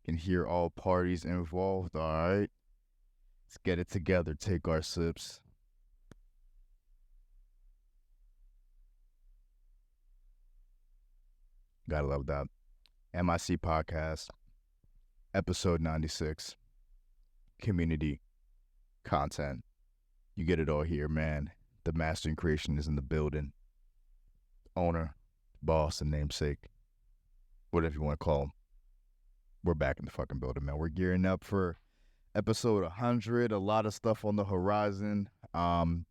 can hear all parties involved. All right, let's get it together. Take our sips. Gotta love that. MIC Podcast, episode 96. Community content. You get it all here, man. The master in creation is in the building. Owner, boss, and namesake. Whatever you want to call him. We're back in the fucking building, man. We're gearing up for episode 100. A lot of stuff on the horizon.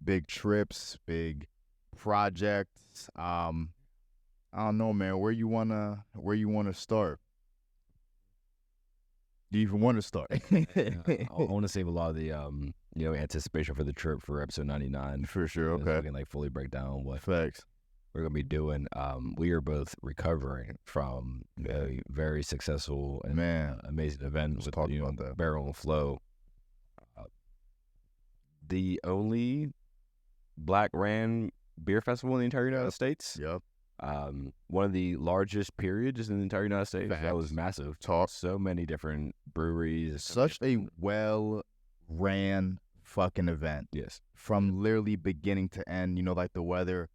Big trips, big projects. I don't know, man. Where you wanna start? Do you even want to start? I want to save a lot of the anticipation for the trip for episode 99. For sure. So Okay. we can like fully break down what Facts. we're gonna be doing. We are both recovering from a very successful and Man, amazing event let's with talk about that. Barrel and Flow. The only Black ran beer festival in the entire United States. Yep. One of the largest periods in the entire United States. That was Facts. massive. Talk. So many different breweries. Such a well-ran fucking event. Yes. From literally beginning to end. You know, like the weather,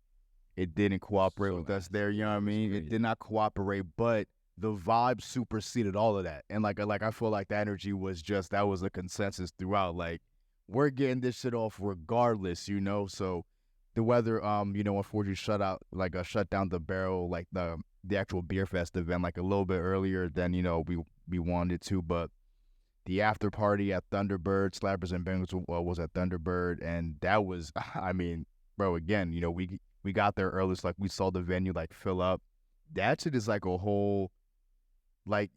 it didn't cooperate So with us massive. there. You know what I mean? It crazy. did not cooperate, but the vibe superseded all of that. And like I feel like the energy was just, that was a consensus throughout. Like, we're getting this shit off regardless, you know? So the weather, unfortunately shut down the Barrel, like the actual beer fest event, like a little bit earlier than, we wanted to. But the after party at Thunderbird, Slappers and Bengals was at Thunderbird. And that was, I mean, bro, again, we got there early. So like we saw the venue like fill up. That shit is like a whole, like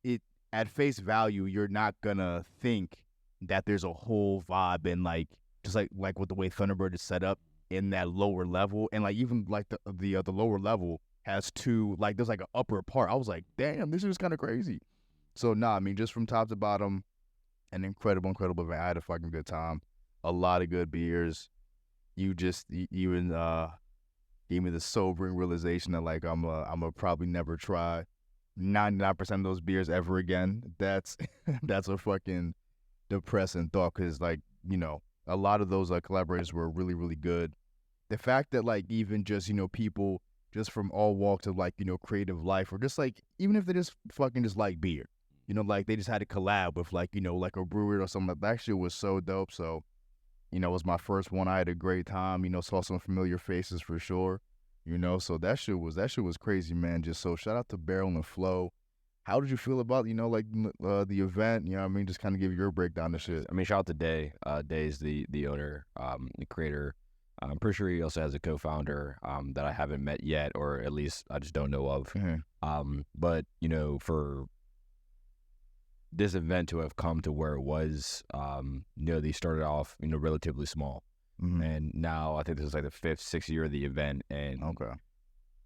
it at face value, you're not gonna think that there's a whole vibe and like just like with the way Thunderbird is set up in that lower level, and like even like the lower level has two, like there's like an upper part. I was like, damn, this is kind of crazy. So I mean, just from top to bottom, an incredible event. I had a fucking good time. A lot of good beers. You even gave me the sobering realization that like I'm a probably never try 99% of those beers ever again. That's that's a fucking depressing thought, because like, a lot of those collaborators were really, really good. The fact that like even just, people just from all walks of like, creative life, or just like, even if they just fucking just like beer, like they just had to collab with like, like a brewery or something. That shit was so dope. So, it was my first one. I had a great time, saw some familiar faces for sure, so that shit was crazy, man. Just so shout out to Barrel and Flow. How did you feel about, the event? You know what I mean? Just kind of give your breakdown of shit. I mean, shout out to Day. Day's the owner, the creator. I'm pretty sure he also has a co-founder that I haven't met yet, or at least I just don't know of. Mm-hmm. But, for this event to have come to where it was, they started off, relatively small. Mm-hmm. And now I think this is like the 5th, 6th year of the event. And Okay.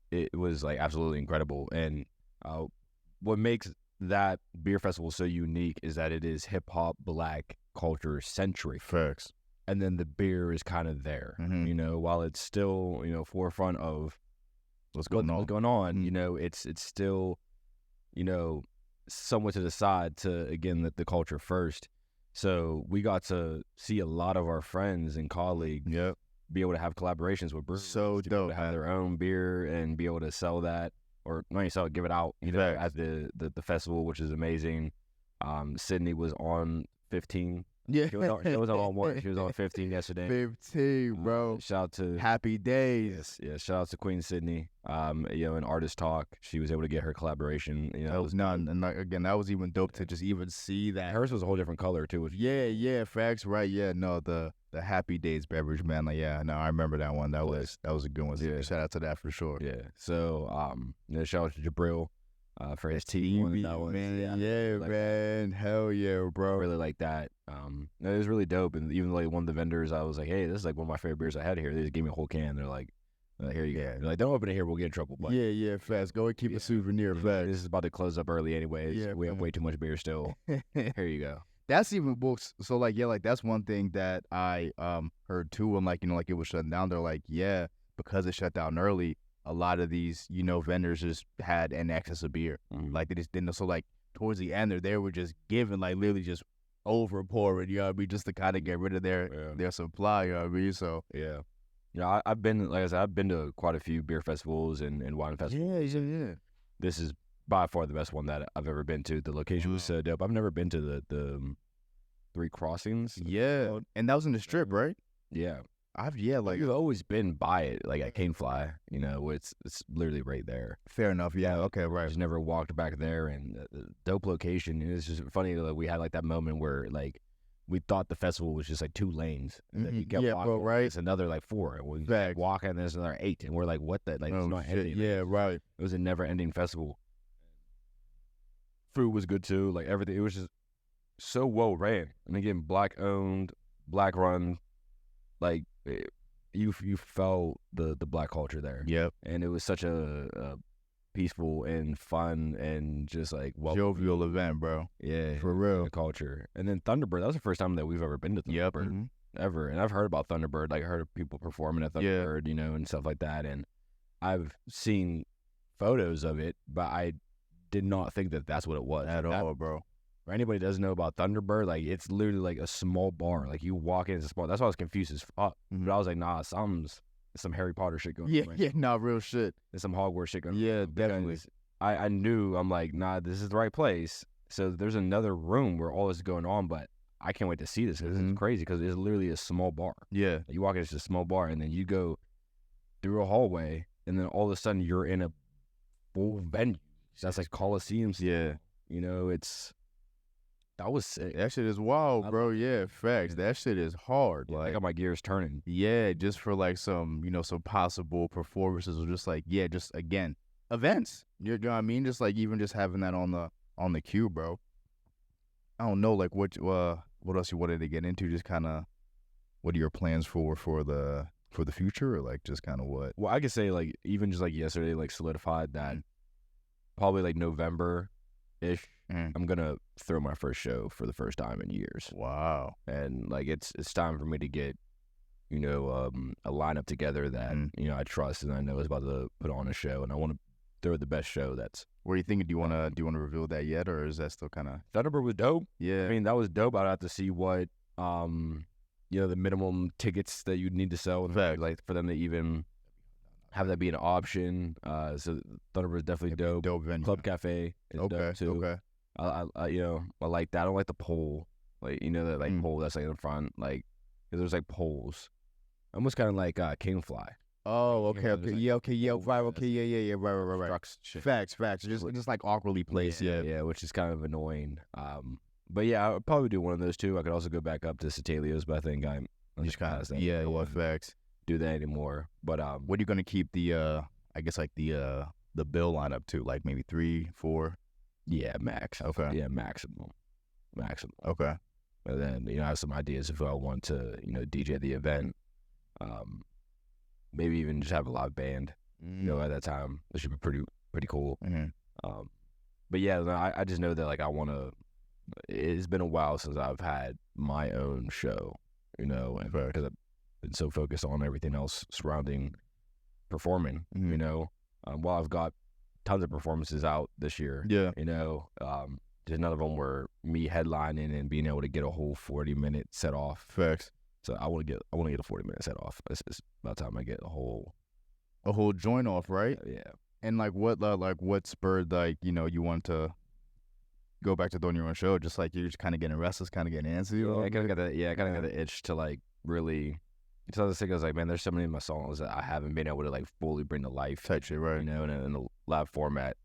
it was like absolutely incredible. And what makes that beer festival so unique is that it is hip hop, Black culture centric. Facts. And then the beer is kind of there, Mhm. while it's still, forefront of What's going on? Mhm. It's still, somewhat to the side to, again, the culture first. So we got to see a lot of our friends and colleagues Yep. be able to have collaborations with breweries. So to be able dope, to have man. their own beer and be able to sell that, or not even sell it, give it out, Facts. at the festival, which is amazing. Sydney was on 15. Yeah. She was on one. She was on 15 yesterday. 15, bro. Shout out to Happy days. yeah. Shout out to Queen Sydney. In Artist Talk, she was able to get her collaboration. That was none. And like, again, that was even dope to just even see that. Hers was a whole different color too. Which, Yeah, facts, right? Yeah, no, the Happy Days beverage, man. Like, yeah, no, I remember that one. That was a good one. Yeah. Shout out to that for sure. yeah. So shout out to Jabril for his team. TV, That one. man. Yeah, like, man. Hell yeah, bro. really like that. It was really dope. And even like one of the vendors, I was like, hey, this is like one of my favorite beers I had here. They just gave me a whole can. They're like, here you go. They're like, don't open it here, we'll get in trouble. But Yeah, fast. Go and keep a souvenir, facts. this is about to close up early anyways. Yeah, We have man. way too much beer still. Here you go. That's even books. So like, yeah, like that's one thing that I heard too. And like, like it was shutting down. They're like, yeah, because it shut down early, a lot of these, vendors just had an excess of beer. Mhm. Like they just didn't. So like towards the end there, they were just giving, like, literally just over pouring, you know what I mean, just to kind of get rid of their supply, you know what I mean? So Yeah. Yeah, I've been, like I said, I've been to quite a few beer festivals and wine festivals. yeah. This is by far the best one that I've ever been to. The location was so dope. I've never been to the Three Crossings. Yeah, and that was in the Strip, right? Yeah. Like, You've always been by it, like at Canefly, you know, it's literally right there. fair enough. Yeah, okay, I right. just never walked back there, and the dope location. It's just funny that we had like that moment where like we thought the festival was just like 2 lanes, and then we kept Yeah, walking. bro, right. It's another like 4, and we kept Facts. walking, and there's another 8, and we're like, what the like? It's Oh, not shit. ending. Yeah, right. It was a never-ending festival. Food was good too, like everything. It was just so well ran, and again, black owned, black run, like. You felt the black culture there. Yep. And it was such a peaceful and fun and just like Jovial event, bro. Yeah, For real. culture. And then Thunderbird, that was the first time that we've ever been to Thunderbird Yep. Mhm. ever. And I've heard about Thunderbird, like I heard of people performing at Yeah. Thunderbird, you know, and stuff like that. And I've seen photos of it, but I did not think that that's what it was At all, bro. For anybody that doesn't know about Thunderbird, like it's literally like a small bar. Like you walk in, it's a small. That's why I was confused as fuck. Mhm. But I was like, nah, some Harry Potter shit going Yeah, on. Right? yeah, nah, real shit. There's some Hogwarts shit going on. Yeah, because definitely. I knew, I'm like, nah, this is the right place. So there's another room where all this is going on, but I can't wait to see this because Mhm. it's crazy because it's literally a small bar. Yeah. Like, you walk in, it's just a small bar, and then you go through a hallway, and then all of a sudden you're in a full venue. That's like Coliseums. Yeah. You know, that was sick. That shit is wild, I bro. Yeah, facts. That shit is hard. I Like, got my gears turning. yeah, just for like some, some possible performances or just like, yeah, just again, events. You know what I mean? Just like even just having that on the queue, bro. I don't know, like what else you wanted to get into? Just kind of, what are your plans for the future, or like just kind of what? Well, I could say like even just like yesterday, like solidified that probably like November-ish, I'm gonna throw my first show for the first time in years. Wow. And like it's time for me to get, a lineup together that I trust and I know is about to put on a show, and I want to throw the best show. That's What are you thinking? Do you want to reveal that yet, or is that still kind of? Thunderbird was dope. Yeah. I mean, that was dope. I'd have to see what the minimum tickets that you'd need to sell, Facts. like for them to even have that be an option. So Thunderbird is definitely dope. Dope venue. Club Cafe is dope too. Okay. I like that. I don't like the pole, like that pole that's like in the front, like 'cause there's like poles, almost kind of like Kingfly. Oh, okay, there's, okay, like, yeah, okay, yeah, poles right, and okay, yeah, right. Trucks, shit. Facts, just like awkwardly placed, yeah. yeah, which is kind of annoying. But yeah, I'll probably do one of those two. I could also go back up to Satalios, but I think I'm Just kind past of, that. yeah, I what won't facts? do that anymore. But What are you gonna keep the I guess like the bill lineup to, like maybe 3, 4? yeah, max. Okay. Yeah, maximum. Okay. And then I have some ideas if I want to DJ the event. Maybe even just have a live band. At that time, it should be pretty cool. Mm-hmm. But yeah, I just know that like I want to. It's been a while since I've had my own show, and because I've been so focused on everything else surrounding performing. While I've got tons of performances out this year, Yeah. just none of them were me headlining and being able to get a whole 40-minute set off. Facts. So I want to get a 40-minute set off. It's about time I get a whole joint off, right? yeah. And like what spurred you want to go back to doing your own show? Just like you're just kind of getting restless, kind of getting antsy. Yeah, I kind of got that. Yeah, I kind of got the itch to like really. It's other thing. I was like, man, there's so many of my songs that I haven't been able to like fully bring to life. Type shit, right? In a live format.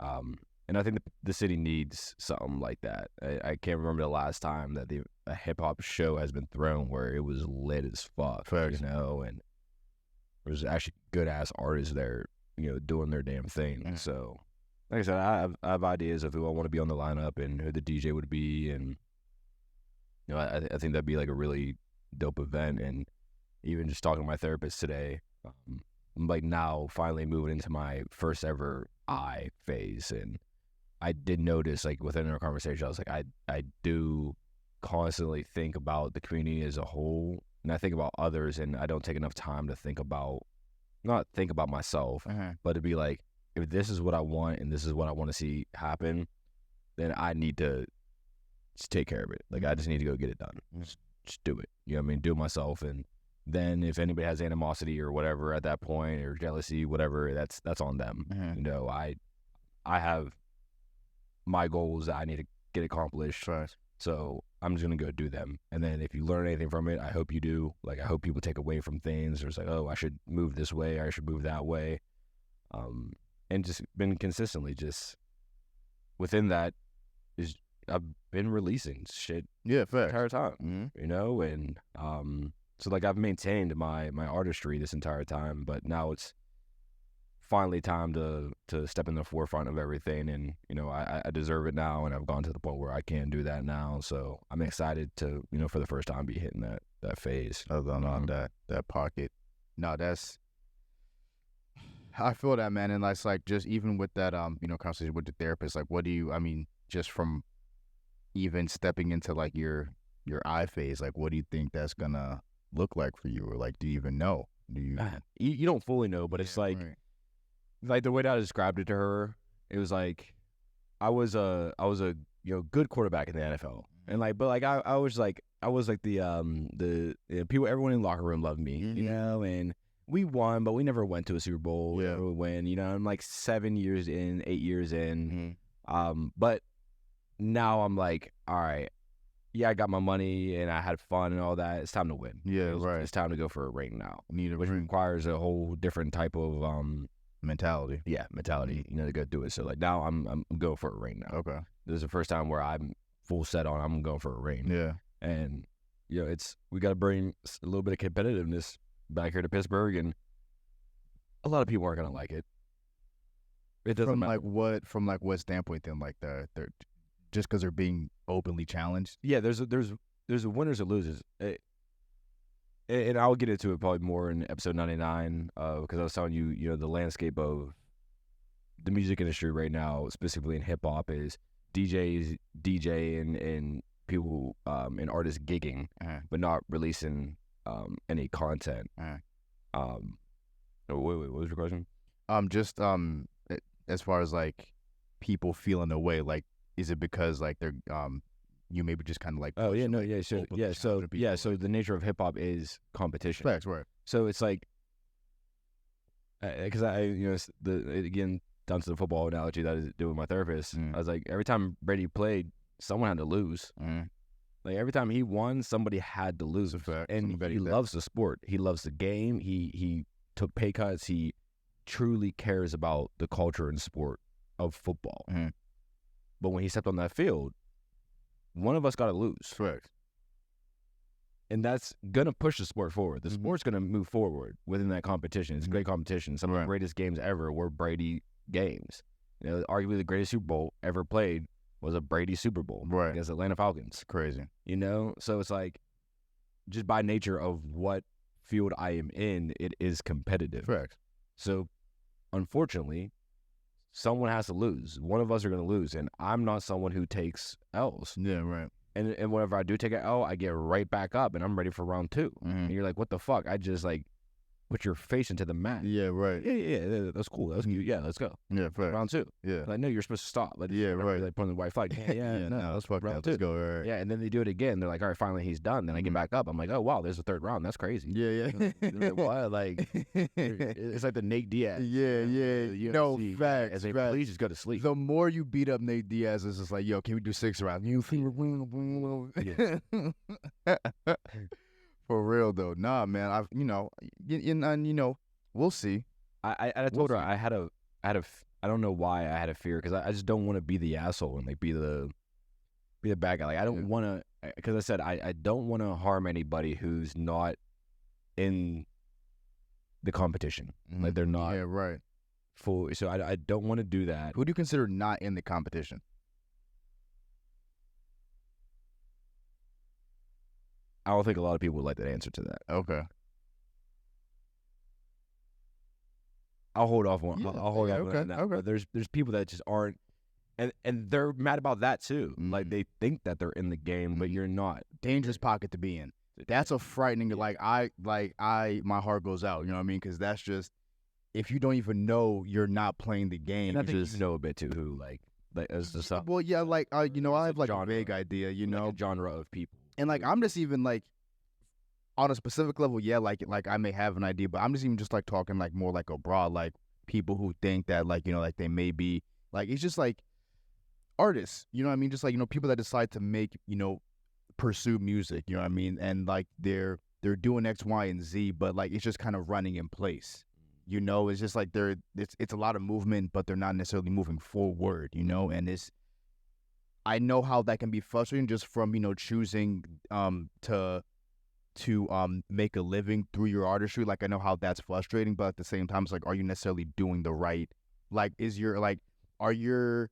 And I think the city needs something like that. I can't remember the last time that a hip hop show has been thrown where it was lit as fuck. Facts. And there's actually good ass artists there, doing their damn thing. Mm. So, like I said, I have ideas of who I want to be on the lineup and who the DJ would be, and I think that'd be like a really dope event. And even just talking to my therapist today, I'm like now finally moving into my first ever I phase, and I did notice like within our conversation, I was like, I do constantly think about the community as a whole, and I think about others, and I don't take enough time to not think about myself, Uh-huh. but to be like, if this is what I want and this is what I want to see happen, then I need to just take care of it. Like I just need to go get it done. Just do it. You know what I mean? Do it myself. And then if anybody has animosity or whatever at that point, or jealousy, whatever, that's on them. You know, I have my goals that I need to get accomplished. Right. So I'm just gonna go do them. And then if you learn anything from it, I hope you do. Like I hope people take away from things. There's like, oh, I should move this way, or I should move that way. And just been consistently just within that is I've been releasing shit Yeah, the fact. entire time. You know, and so like I've maintained my artistry this entire time, but now it's finally time to step in the forefront of everything, and you know I deserve it now, and I've gone to the point where I can do that now. So I'm excited to, you know, for the first time be hitting that phase. On that pocket. No, I feel that, man, and that's like just even with that you know, conversation with the therapist, like what do you, I mean, just from even stepping into like your eye phase, like what do you think that's gonna look like for you, or like do you even know? Do you? You don't fully know, but it's like right. like the way that I described it to her, it was like I was a you know, good quarterback in the NFL, and like, but like I was like the you know, people, everyone in the locker room loved me, you know, and we won, but we never went to a Super Bowl. We never win, you know. I'm like 8 years in, but now I'm like, all right, yeah, I got my money and I had fun and all that. It's time to win. Yeah, right. It's time to go for a ring now, Need a which ring. requires a whole different type of mentality. yeah, mentality, you know, to go do it. So like now I'm going for a ring now. Okay. This is the first time where I'm full set on I'm going for a ring. Yeah. And you know, we got to bring a little bit of competitiveness back here to Pittsburgh, and a lot of people aren't gonna like it. It doesn't From matter. like what standpoint then? Like they're just because they're being openly challenged. Yeah, there's a winners and losers. And I'll get into it probably more in episode 99, because I was telling you, you know, the landscape of the music industry right now, specifically in hip hop, is DJing and people and artists gigging, but not releasing any content. Wait, what was your question? Just as far as like people feeling the way, like is it because like they're you maybe just kind of like Oh yeah, no, like, yeah, so openly yeah, so challenging people, yeah, so the nature of hip hop is competition. facts, right? So it's like, because I, you know, again, down to the football analogy that I do with my therapist, I was like, every time Brady played, someone had to lose. Like every time he won, somebody had to lose. And he loves the sport. He loves the game. He took pay cuts. He truly cares about the culture and sport of football. But when he stepped on that field, one of us got to lose. Correct. And that's going to push the sport forward. The sport's going to move forward within that competition. It's great competition. Some of the greatest games ever were Brady games. You know, arguably the greatest Super Bowl ever played was a Brady Super Bowl against Atlanta Falcons. Crazy. You know? So it's like, just by nature of what field I am in, it is competitive. Correct. So, unfortunately, someone has to lose. One of us are going to lose, and I'm not someone who takes L's. Yeah, right. And whenever I do take an L, I get right back up, and I'm ready for round 2. And you're like, what the fuck? I just, like, put your face into the mat. Yeah, right. Yeah, that's cool. That's cute. Yeah, let's go. Yeah, fair. Round 2. Yeah. Like, no, you're supposed to stop. Like, yeah, right. Like, putting the white flag. No, let's fuck round that. 2. Let's go, right. Yeah, and then they do it again. They're like, all right, finally he's done. Then I get back up. I'm like, oh, wow, there's the 3rd round. That's crazy. Yeah. What? Like, it's like the Nate Diaz. Yeah. No, facts. As please just go to sleep. The more you beat up Nate Diaz, it's just like, yo, can we do 6 rounds? You think we're For real though, nah, man. I've, you know, and you know, we'll see. I told her I had a I don't know why I had a fear, because I just don't want to be the asshole and like be the bad guy. Like I don't want to, because I said I don't want to harm anybody who's not in the competition. Like they're not full. So I don't want to do that. Who do you consider not in the competition? I don't think a lot of people would like that answer to that. Okay. I'll hold off on. Yeah, I'll hold off on that now. Okay. But there's people that just aren't, and they're mad about that too. Like they think that they're in the game, but you're not. Dangerous pocket to be in. That's a frightening. Like my heart goes out. You know what I mean? Because that's just, if you don't even know you're not playing the game. And I think you know a bit too who like like as the sub. Well, yeah, like you know, I have like a genre. vague idea, you know, Like a genre of people. and like I'm just even like on a specific level, yeah, like I may have an idea, but I'm just even just like talking like more like abroad, like people who think that like you know like they may be like it's just like artists, you know what I mean? Just like you know people that decide to make you know pursue music, you know what I mean? And like they're doing X, Y, and Z, but like it's just kind of running in place. You know, it's just like it's a lot of movement, but they're not necessarily moving forward, you know, and I know how that can be frustrating just from, you know, choosing to make a living through your artistry. Like I know how that's frustrating, but at the same time it's like are you necessarily doing the right like are your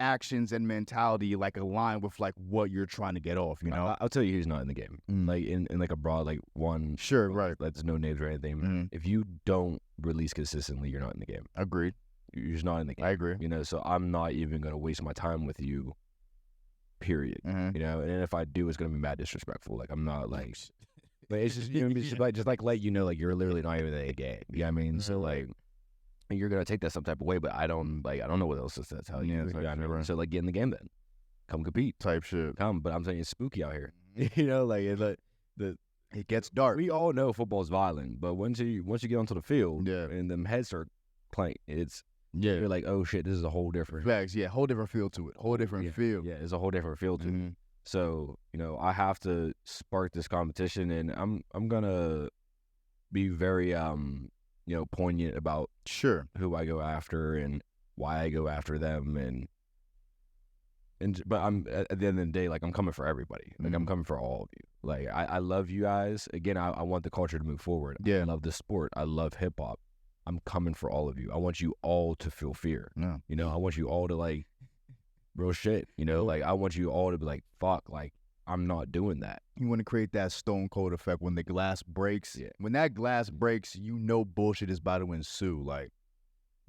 actions and mentality like aligned with like what you're trying to get off, you know? I'll tell you who's not in the game. Like in like a broad like one. Sure, right. That's no names or anything. Mhm. If you don't release consistently, you're not in the game. Agreed. You're just not in the game. I agree. You know, so I'm not even gonna waste my time with you. Period. Mhm. You know, and if I do, it's gonna be mad disrespectful. Like I'm not like, but it's just you know, just like let you know, like you're literally not even in the game. You know what I mean? So like, you're gonna take that some type of way, but I don't know what else to tell you. Yeah, You know what I mean? right. So like, get in the game then. Come compete. Type shit. Come, but I'm saying it's spooky out here. You know, like It gets dark. we all know football's violent, but once you get onto the field, Yeah. and them heads start playing, Yeah. you're like, oh shit, this is a whole different. Facts, yeah, whole different feel to it. Whole different feel. Yeah, it's a whole different feel to it. Mhm. So, you know, I have to spark this competition, and I'm gonna be very you know, poignant about Sure. who I go after and why I go after them, but I'm at the end of the day, like I'm coming for everybody. Like I'm Mhm. coming for all of you. Like I love you guys. Again, I want the culture to move forward. Yeah. I love the sport. I love hip hop. I'm coming for all of you. I want you all to feel fear. No. You know, I want you all to like real shit. You know, like I want you all to be like, fuck, like I'm not doing that. You want to create that stone cold effect when the glass breaks. Yeah. When that glass breaks, you know bullshit is about to ensue. Like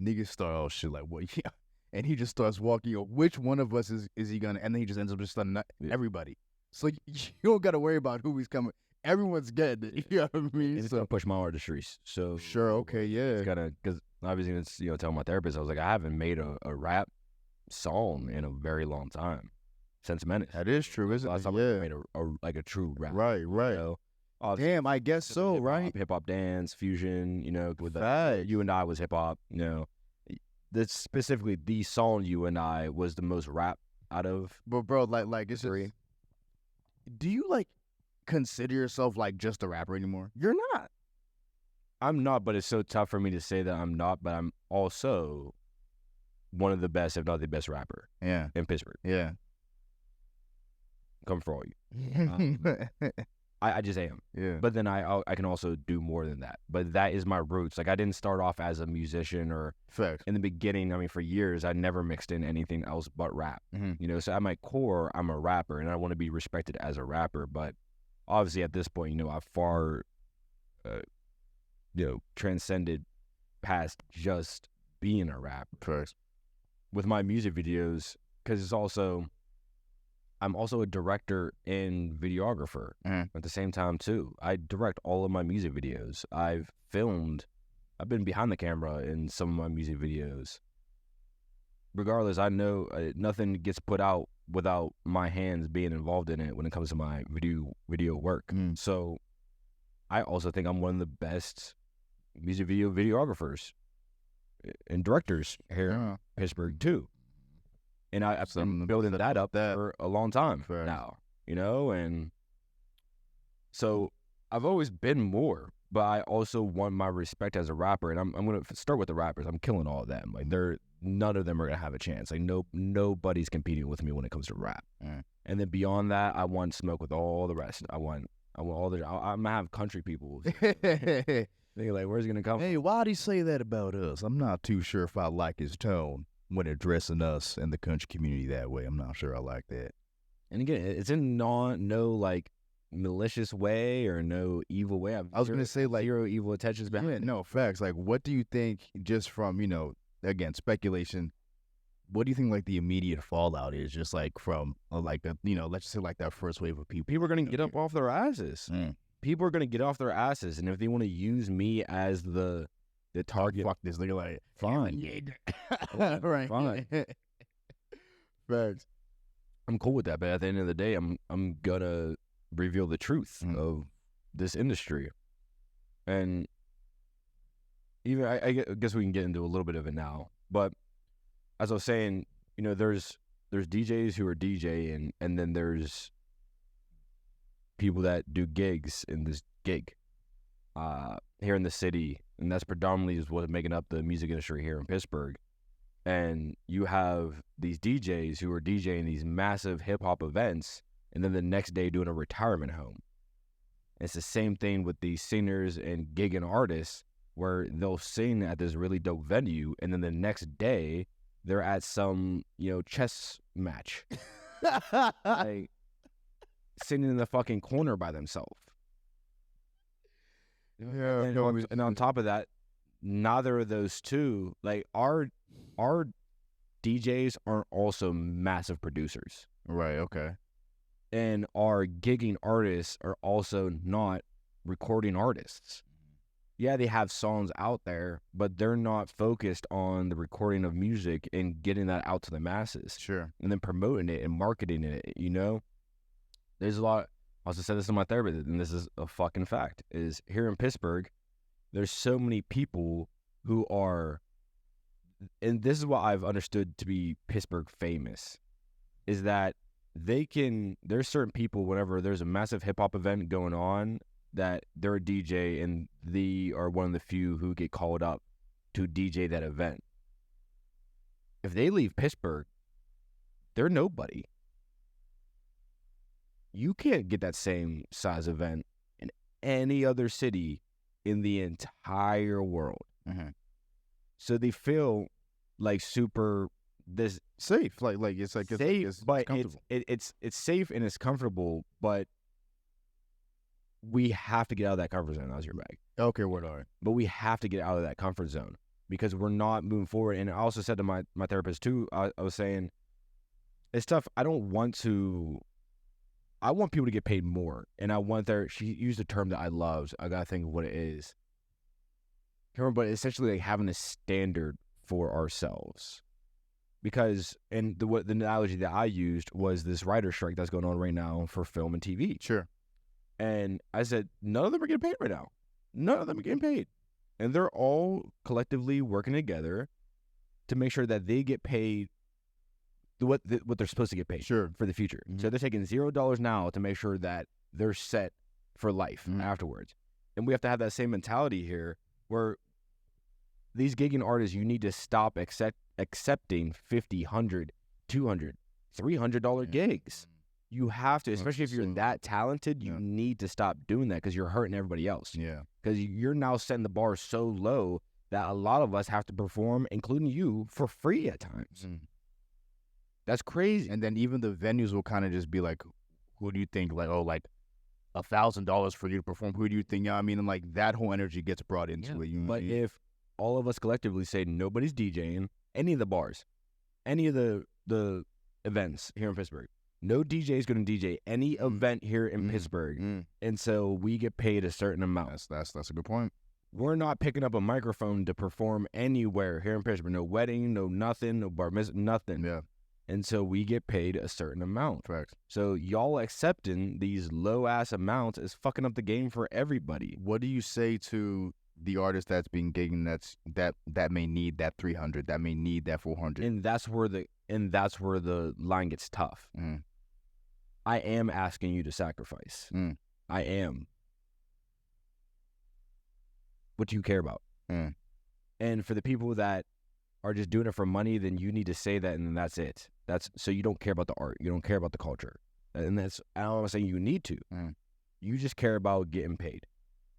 niggas start all shit like what yeah. And he just starts walking. Which one of us is he gonna? And then he just ends up just stunning everybody. So you don't got to worry about who he's coming. Everyone's getting it. You know what I mean? And it's gonna push my artistries. So Sure. Okay. Yeah. it's gotta, because obviously it's, you know, telling my therapist, I was like, I haven't made a rap song in a very long time since Menace. That is true, isn't Last it? time I Yeah. made like a true rap. Right. You Right. know? Damn. I guess so. Right. Hip hop dance fusion. You know, with Facts. You and I was hip hop. You know, that's specifically the song You and I was the most rap out of. But bro, like it's just. three. Do you like consider yourself like just a rapper anymore? You're not. I'm not, but it's so tough for me to say that I'm not. But I'm also one of the best, if not the best rapper Yeah. in Pittsburgh. Yeah. Come for all you. I just am. Yeah. But then I can also do more than that. But that is my roots. Like I didn't start off as a musician, or Facts. in the beginning. I mean, for years I never mixed in anything else but rap. Mhm. You know, so at my core, I'm a rapper, and I want to be respected as a rapper. But obviously, at this point, you know, I've far, you know, transcended past just being a rapper. Facts. With my music videos, because I'm also a director and videographer at the same time too. I direct all of my music videos. I've been behind the camera in some of my music videos. Regardless, I know nothing gets put out without my hands being involved in it when it comes to my video work. So I also think I'm one of the best music video videographers and directors here in Pittsburgh too. And I've been building that up for a long time now, you know? And so I've always been more, but I also want my respect as a rapper. And I'm going to start with the rappers. I'm killing all of them. Like none of them are going to have a chance. Like nobody's competing with me when it comes to rap. And then beyond that, I want smoke with all the rest. I want all the, I'm going to have country people. They're like, where's it going to come from? Hey, why'd he say that about us? I'm not too sure if I like his tone when addressing us and the country community that way. I'm not sure I like that. And again, it's in no like malicious way or no evil way. I was gonna say like zero evil intentions behind it. No facts. Like, what do you think? Just from again speculation. What do you think like the immediate fallout is? Just like from like let's just say like that first wave of people. People are gonna get up off their asses. People are gonna get off their asses, and if they want to use me as the target, fuck this nigga. Like fine, right, fine. Facts. I'm cool with that, but at the end of the day, I'm gonna reveal the truth of this industry, and even I guess we can get into a little bit of it now. But as I was saying, you know, there's DJs who are DJing, and then there's people that do gigs in this gig here in the city, and that's predominantly is what's making up the music industry here in Pittsburgh. And you have these DJs who are DJing these massive hip-hop events, and then the next day doing a retirement home. It's the same thing with these singers and gigging artists, where they'll sing at this really dope venue, and then the next day they're at some, you know, chess match, like sitting in the fucking corner by themselves. Yeah, and on top of that, neither of those two, like our DJs aren't also massive producers, right. Okay. and our gigging artists are also not recording artists. Yeah, they have songs out there, but they're not focused on the recording of music and getting that out to the masses. Sure. And then promoting it and marketing it, you know? There's a lot, I also said this to my therapist, and this is a fucking fact, is here in Pittsburgh, there's so many people who are, and this is what I've understood to be Pittsburgh famous, is that there's certain people, whenever there's a massive hip-hop event going on, that they're a DJ and they are one of the few who get called up to DJ that event. If they leave Pittsburgh, they're nobody. You can't get that same size event in any other city in the entire world. Mm-hmm. So they feel like super Safe. Like it's like safe, it's but comfortable. it's safe and it's comfortable, but we have to get out of that comfort zone. That was your bag. Okay, what are But we have to get out of that comfort zone because we're not moving forward. And I also said to my therapist too, I was saying, it's tough. I want people to get paid more. And she used a term that I loved. I got to think of what it is. Can't remember, but essentially like having a standard for ourselves. Because, and the analogy that I used was this writer strike that's going on right now for film and TV. Sure. And I said, none of them are getting paid right now. None of them are getting paid. And they're all collectively working together to make sure that they get paid what they're supposed to get paid Sure. for the future. Mm-hmm. So they're taking $0 now to make sure that they're set for life afterwards. And we have to have that same mentality here where these gigging artists, you need to stop accepting $50, $100, $200, $300 gigs. You have to, especially if you're that talented, you need to stop doing that because you're hurting everybody else. Yeah. Because you're now setting the bar so low that a lot of us have to perform, including you, for free at times. That's crazy. And then even the venues will kind of just be like, who do you think? Like, oh, like $1,000 for you to perform. Who do you think? You know what I mean? And like that whole energy gets brought into it. You know but if all of us collectively say nobody's DJing any of the bars, any of the events here in Pittsburgh, no DJ is going to DJ any event here in Pittsburgh, and so we get paid a certain amount. That's a good point. We're not picking up a microphone to perform anywhere here in Pittsburgh. No wedding, no nothing, no bar mitzvah, nothing. Yeah. And so we get paid a certain amount. Correct. So y'all accepting these low ass amounts is fucking up the game for everybody. What do you say to the artist that's being gigging that may need that 300, that may need that 400? And that's where the line gets tough. I am asking you to sacrifice. I am. What do you care about? And for the people that are just doing it for money, then you need to say that, and then that's it. So you don't care about the art. You don't care about the culture. And that's, I don't want to say you need to. You just care about getting paid.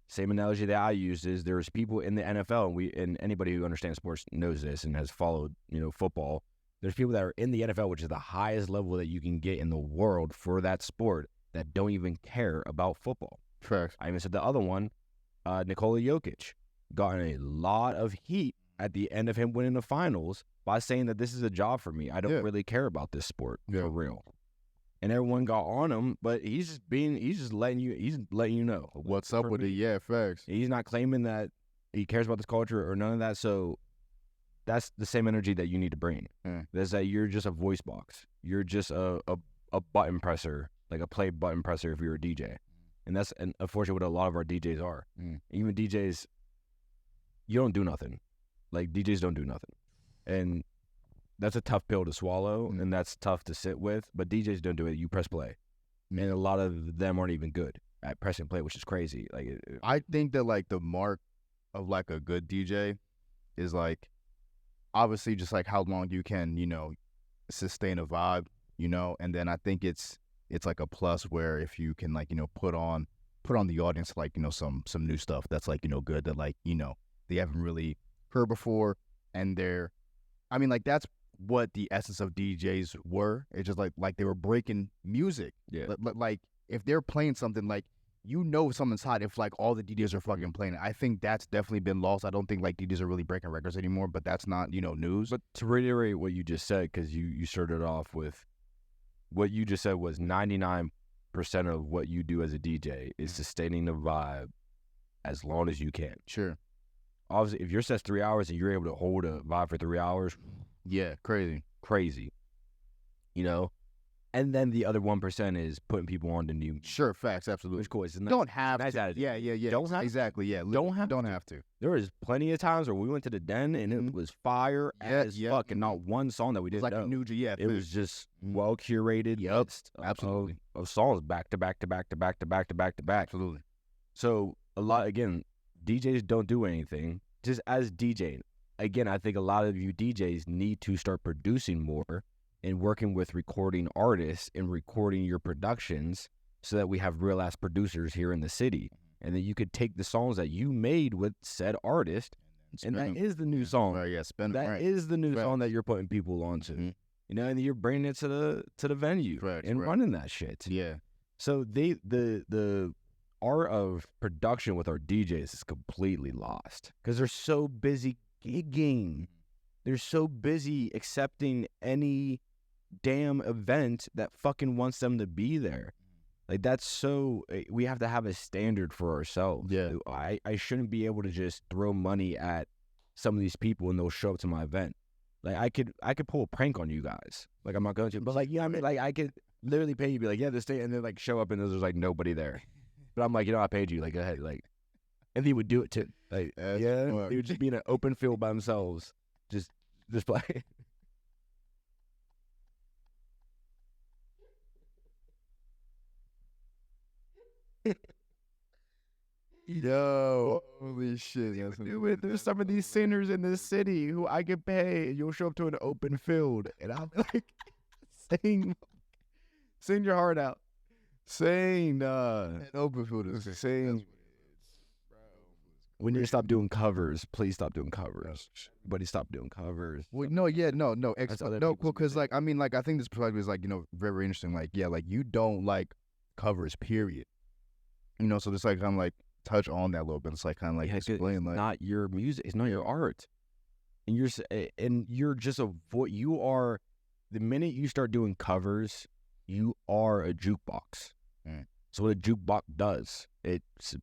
Same analogy that I used is there's people in the NFL, and anybody who understands sports knows this and has followed, football. There's people that are in the NFL, which is the highest level that you can get in the world for that sport, that don't even care about football. Correct. I even said the other one, Nikola Jokic, got a lot of heat at the end of him winning the finals by saying that this is a job for me. I don't really care about this sport for real. And everyone got on him, but he's just letting you know what's up with it. Yeah, facts. He's not claiming that he cares about this culture or none of that. So that's the same energy that you need to bring. Mm. That's that you're just a voice box. You're just a button presser, like a play button presser if you're a DJ. And that's unfortunately what a lot of our DJs are. Even DJs, you don't do nothing. Like, DJs don't do nothing. And that's a tough pill to swallow, and that's tough to sit with. But DJs don't do it. You press play. And a lot of them aren't even good at pressing play, which is crazy. Like, I think that, like, the mark of, like, a good DJ is, like, obviously just, like, how long you can, you know, sustain a vibe, you know? And then I think it's like a plus where if you can, like, you know, put on the audience, like, you know, some new stuff that's, like, you know, good that, like, you know, they haven't really heard before. And I mean, like, that's what the essence of DJs were. It's just like they were breaking music. Yeah. Like, if they're playing something, like, you know something's hot if, like, all the DJs are fucking playing it. I think that's definitely been lost. I don't think, like, DJs are really breaking records anymore, but that's not, you know, news. But to reiterate what you just said, because you started off with what you just said was 99% of what you do as a DJ is sustaining the vibe as long as you can. Sure. Obviously, if your set's 3 hours and you're able to hold a vibe for 3 hours, yeah, crazy. You know? And then the other 1% is putting people on to new. Sure, facts, absolutely. Which, of course, don't have nice to. attitude. Yeah. Don't have exactly. Yeah, don't have to. There was plenty of times where we went to the den and it was fire as fuck, and not one song that we didn't like know. A new, yeah, it was just well curated. Yep, list absolutely. Of songs back to back to back to back to back to back to back. Absolutely. So a lot, again, DJs don't do anything. Just as DJing, again, I think a lot of you DJs need to start producing more and working with recording artists and recording your productions so that we have real ass producers here in the city. And then you could take the songs that you made with said artist, and that is the new song. Right, yeah, That is the new song that you're putting people onto. You know, and you're bringing it to the venue and running that shit. Yeah. So the art of production with our DJs is completely lost because they're so busy gigging. They're so busy accepting any damn event that fucking wants them to be there. Like, that's so, we have to have a standard for ourselves. Yeah. I shouldn't be able to just throw money at some of these people and they'll show up to my event. Like, I could pull a prank on you guys. Like, I'm not going to, but, like, yeah, I mean, like, I could literally pay you, be like, yeah, this day, and then, like, show up and there's like nobody there. But I'm like, you know, I paid you, like, go ahead, like, and he would do it too. Like, yeah, he would just be in an open field by themselves, just play. Yo, holy shit! There's some of these singers in this city who I could pay, and you'll show up to an open field, and I'll be like, sing your heart out, sing. An open field is sing. We need to stop doing covers. Please stop doing covers. Everybody stop doing covers. Well, no, because, like, I mean, like, I think this perspective is, like, you know, very, very interesting. Like, yeah, like, you don't like covers, period. You know, so just, like, kind of, like, touch on that a little bit. It's, like, kind of, like, explain, like, not your music. It's not your art. And you're just you are, the minute you start doing covers, you are a jukebox. So what a jukebox does,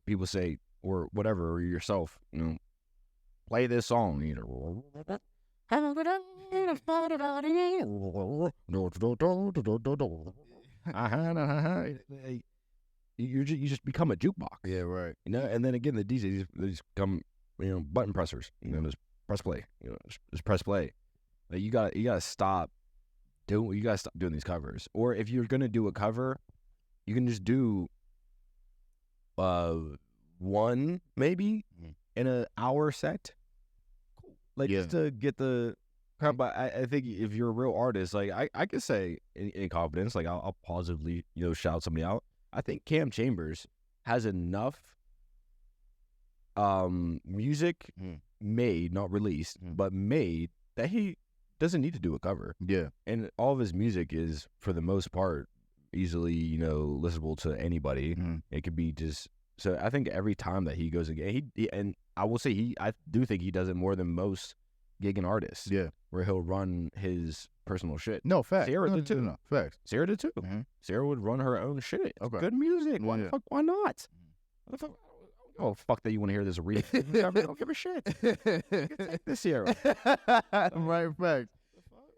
people say, or whatever, or yourself, you know, play this song. You just become a jukebox. Yeah, right. You know, and then again, the DJs they just become, you know, button pressers. You know, just press play. You know, just press play. Like, you gotta stop doing these covers. Or if you're gonna do a cover, you can just do one maybe in an hour set, like, just to get the crap. But I think if you're a real artist, like, I could say in confidence, like, I'll positively, you know, shout somebody out. I think Cam Chambers has enough music made, not released, but made, that he doesn't need to do a cover. Yeah. And all of his music is, for the most part, easily, you know, listenable to anybody. It could be just, so I think every time that he goes again, and I will say I do think he does it more than most gigging artists. Yeah. Where he'll run his personal shit. No, facts. Sarah did too. No, facts. Sarah did too. Sarah would run her own shit. It's good music. Why the fuck? Why not? What the fuck? Oh, fuck that you want to hear this read. I don't give a shit. Take this here. Right, fact.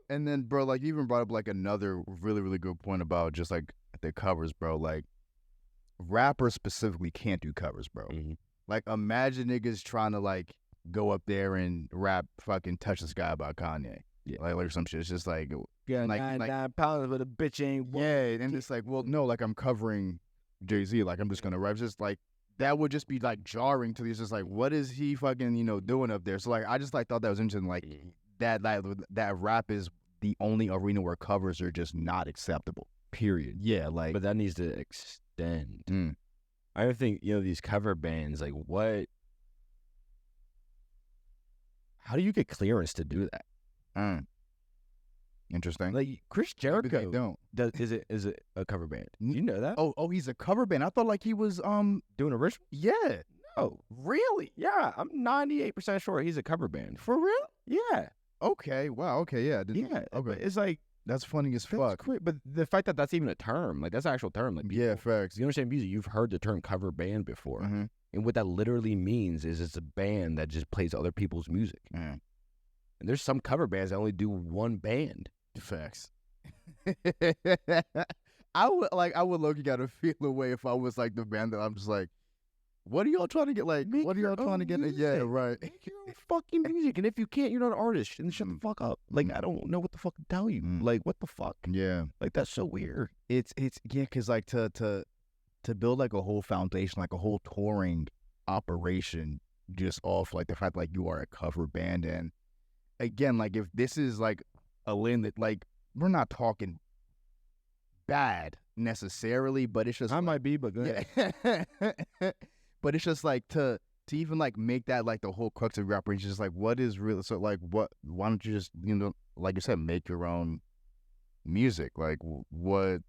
And then, bro, like, you even brought up, like, another really, really good point about just, like, the covers, bro. Like, rappers specifically can't do covers, bro. Mhm. Like, imagine niggas trying to, like, go up there and rap fucking Touch the Sky about Kanye. Yeah. Like some shit. It's just like, Yeah, like- 9 pounds, but a bitch ain't. yeah, and it's like, well, no, like, I'm covering Jay-Z. Like, I'm just going to rap. It's just, like, that would just be, like, jarring to you. It's just like, what is he fucking, doing up there? So, like, I just, like, thought that was interesting, like, that rap is the only arena where covers are just not acceptable. Period. Yeah, like, But that needs to extend. Mm. I don't think, these cover bands, like, what? How do you get clearance to do that? Interesting. Like, Chris Maybe they Jericho, don't. is it a cover band? You know that? Oh, he's a cover band. I thought like he was Doing original? yeah. Oh, Really? yeah. I'm 98% sure he's a cover band. For real? Yeah. Okay. Wow. Okay. Yeah. Yeah. Okay. But it's like, That's funny as that's fuck. great. But the fact that that's even a term, like, that's an actual term. Like, Yeah. people- Facts. you understand music, you've heard the term cover band before. Mhm. And what that literally means is it's a band that just plays other people's music. Mm. And there's some cover bands that only do one band. Facts. I would look gotta feel away if I was like the band that I'm just like, what are y'all trying to get? Like, Make what are your y'all trying to own get? Yeah. music. Right. Make your own fucking music. And if you can't, you're not an artist. And shut the fuck up. Like, Mm. I don't know what the fuck to tell you. Mm. Like, what the fuck? Yeah. Like, that's so weird. It's yeah, cause like to build like a whole foundation, like a whole touring operation, just off like the fact like you are a cover band, and again, like if this is like a lane that like we're not talking bad necessarily, but it's just I might be, but go ahead. yeah. But it's just like to even like make that like the whole crux of your operation, just like what is real. So like what? Why don't you just like you said, make your own music? Like what?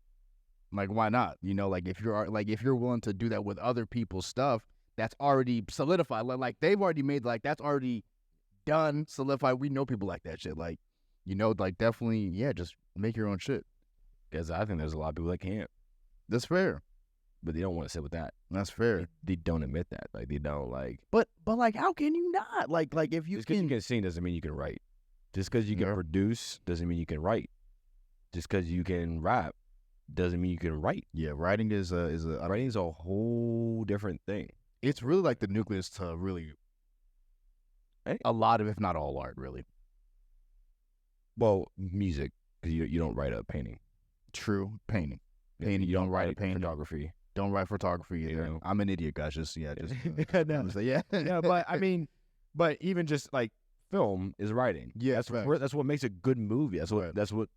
Like why not? Like if you're willing to do that with other people's stuff, that's already solidified. Like they've already made like that's already done, solidified. We know people like that shit. Like like definitely just make your own shit. Because I think there's a lot of people that can't, That's fair. but they don't want to sit with that. That's fair. They don't admit that. Like, they don't, like, But like how can you not? Like if you just because you can sing doesn't mean you can write. Just because you can Yeah. produce doesn't mean you can write. Just because you can rap doesn't mean you can write. Yeah, writing is a Writing's a whole different thing. it's really like the nucleus to really a lot of, if not all, art. Really Well, music, because you don't write a painting. true. Painting. Yeah, Painting, you don't write a painting. photography. Don't write photography You either. know. I'm an idiot, guys. Just No. yeah. Yeah, but I mean, but even just like film is writing. Yeah, that's facts. that's what makes a good movie. That's what Right. that's what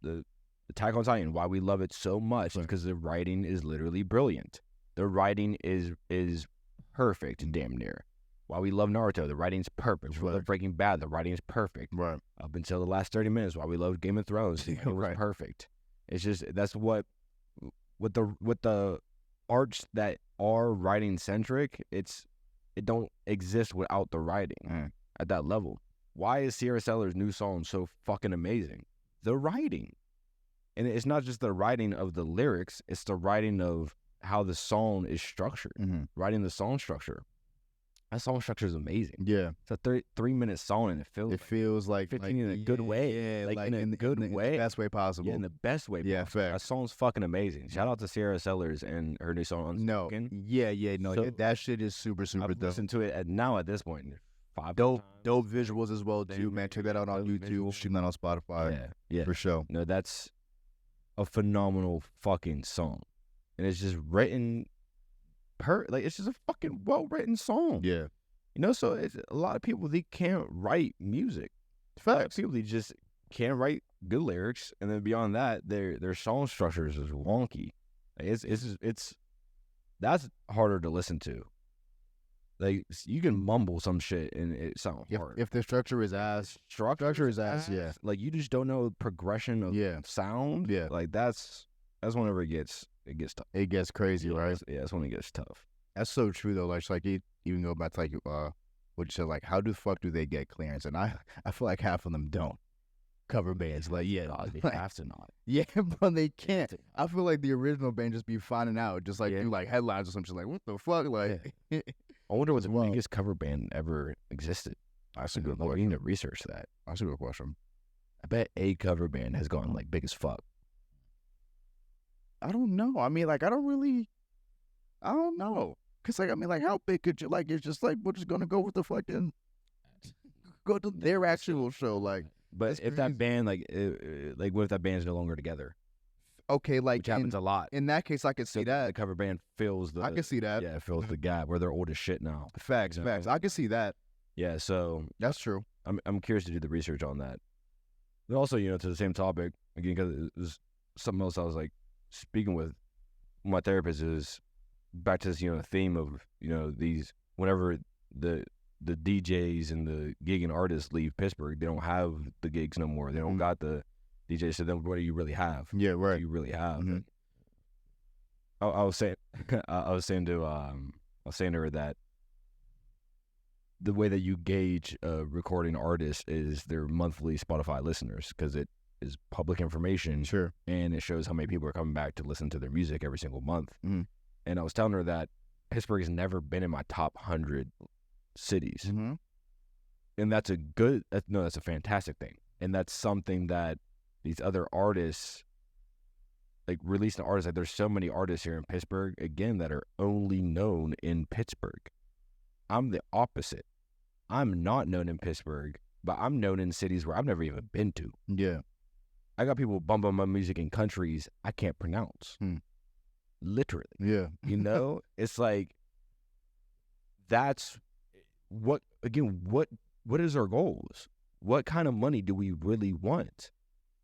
the Attack on Titan. Why we love it so much is Right. because the writing is literally brilliant. The writing is perfect, damn near. Why we love Naruto, the writing's perfect. We love Right. Breaking Bad, the writing's perfect. Right. Up until the last 30 minutes, why we love Game of Thrones, it was Right. perfect. It's just that's what the arts that are writing centric, it don't exist without the writing at that level. Why is Sierra Seller's new song so fucking amazing? The writing. And it's not just the writing of the lyrics, it's the writing of how the song is structured. Mhm. Writing the song structure. That song structure is amazing. Yeah. It's a 3-minute song and it feels It feels like 15 in a good way. Yeah, Like, in a the- good the way. best way possible. in the best way. Yeah, possible. That facts. song's fucking amazing. Shout out to Sierra Sellers and her new song No. Unspoken. Yeah. No. So- that shit is super I've dope. listened to it at this point 5 Dope times. visuals as well too, man. Check that out on Dope YouTube. visuals. Stream that on Spotify Yeah. for sure. No, that's a phenomenal fucking song, and it's just written it's just a fucking well written song. Yeah. So it's a lot of people, they can't write music. Facts. People, they just can't write good lyrics, and then beyond that, their song structures is wonky. Like, it's that's harder to listen to. Like, you can mumble some shit and it sounds hard. If the structure is ass, structure is ass. Yeah. Like, you just don't know progression of Yeah. sound. Yeah. Like, that's whenever it gets tough. It gets crazy, right? Yeah, that's when it gets tough. That's so true though. Like you even go back to like what you said, like how the fuck do they get clearance? And I feel like half of them don't. Cover bands, like yeah, They like, have to not. yeah, but they can't. I feel like the original band just be finding out, just like Yeah. do like headlines or something. Like what the fuck, like I wonder what As the well. biggest cover band ever existed. That's a good Like, we question. need to research that. That's a good question. I bet a cover band has gone like big as fuck. I don't know. I mean, like, I don't know. Cause like, I mean, like, how big could you, like, it's just like, we're just gonna go with the fucking, go to their actual show. Like, But that's if crazy. that band, like, what if that band's no longer together? okay, like, Which happens a lot. in that case, I could So see the that. cover band fills the. I can see that. Yeah, it fills the gap where they're old as shit now. Facts, You know? facts. I can see that. Yeah, so That's true. I'm curious to do the research on that. But also, to the same topic again, because it was something else I was like speaking with my therapist is back to this, theme of these whenever the DJs and the gigging artists leave Pittsburgh, they don't have the gigs no more. They don't got the DJs. So then, what do you really have? Yeah, What right. do you really have? Mhm. I was saying, I was saying to her that the way that you gauge a recording artist is their monthly Spotify listeners, because it is public information Sure. and it shows how many people are coming back to listen to their music every single month. Mhm. And I was telling her that Pittsburgh has never been in my top 100 cities. Mm-hmm. And that's a fantastic thing. And that's something that these other artists, like releasing artists, like there's so many artists here in Pittsburgh, again, that are only known in Pittsburgh. I'm the opposite. I'm not known in Pittsburgh, but I'm known in cities where I've never even been to. Yeah. I got people bumping my music in countries I can't pronounce. Literally. Yeah. It's like, that's what is our goals? What kind of money do we really want?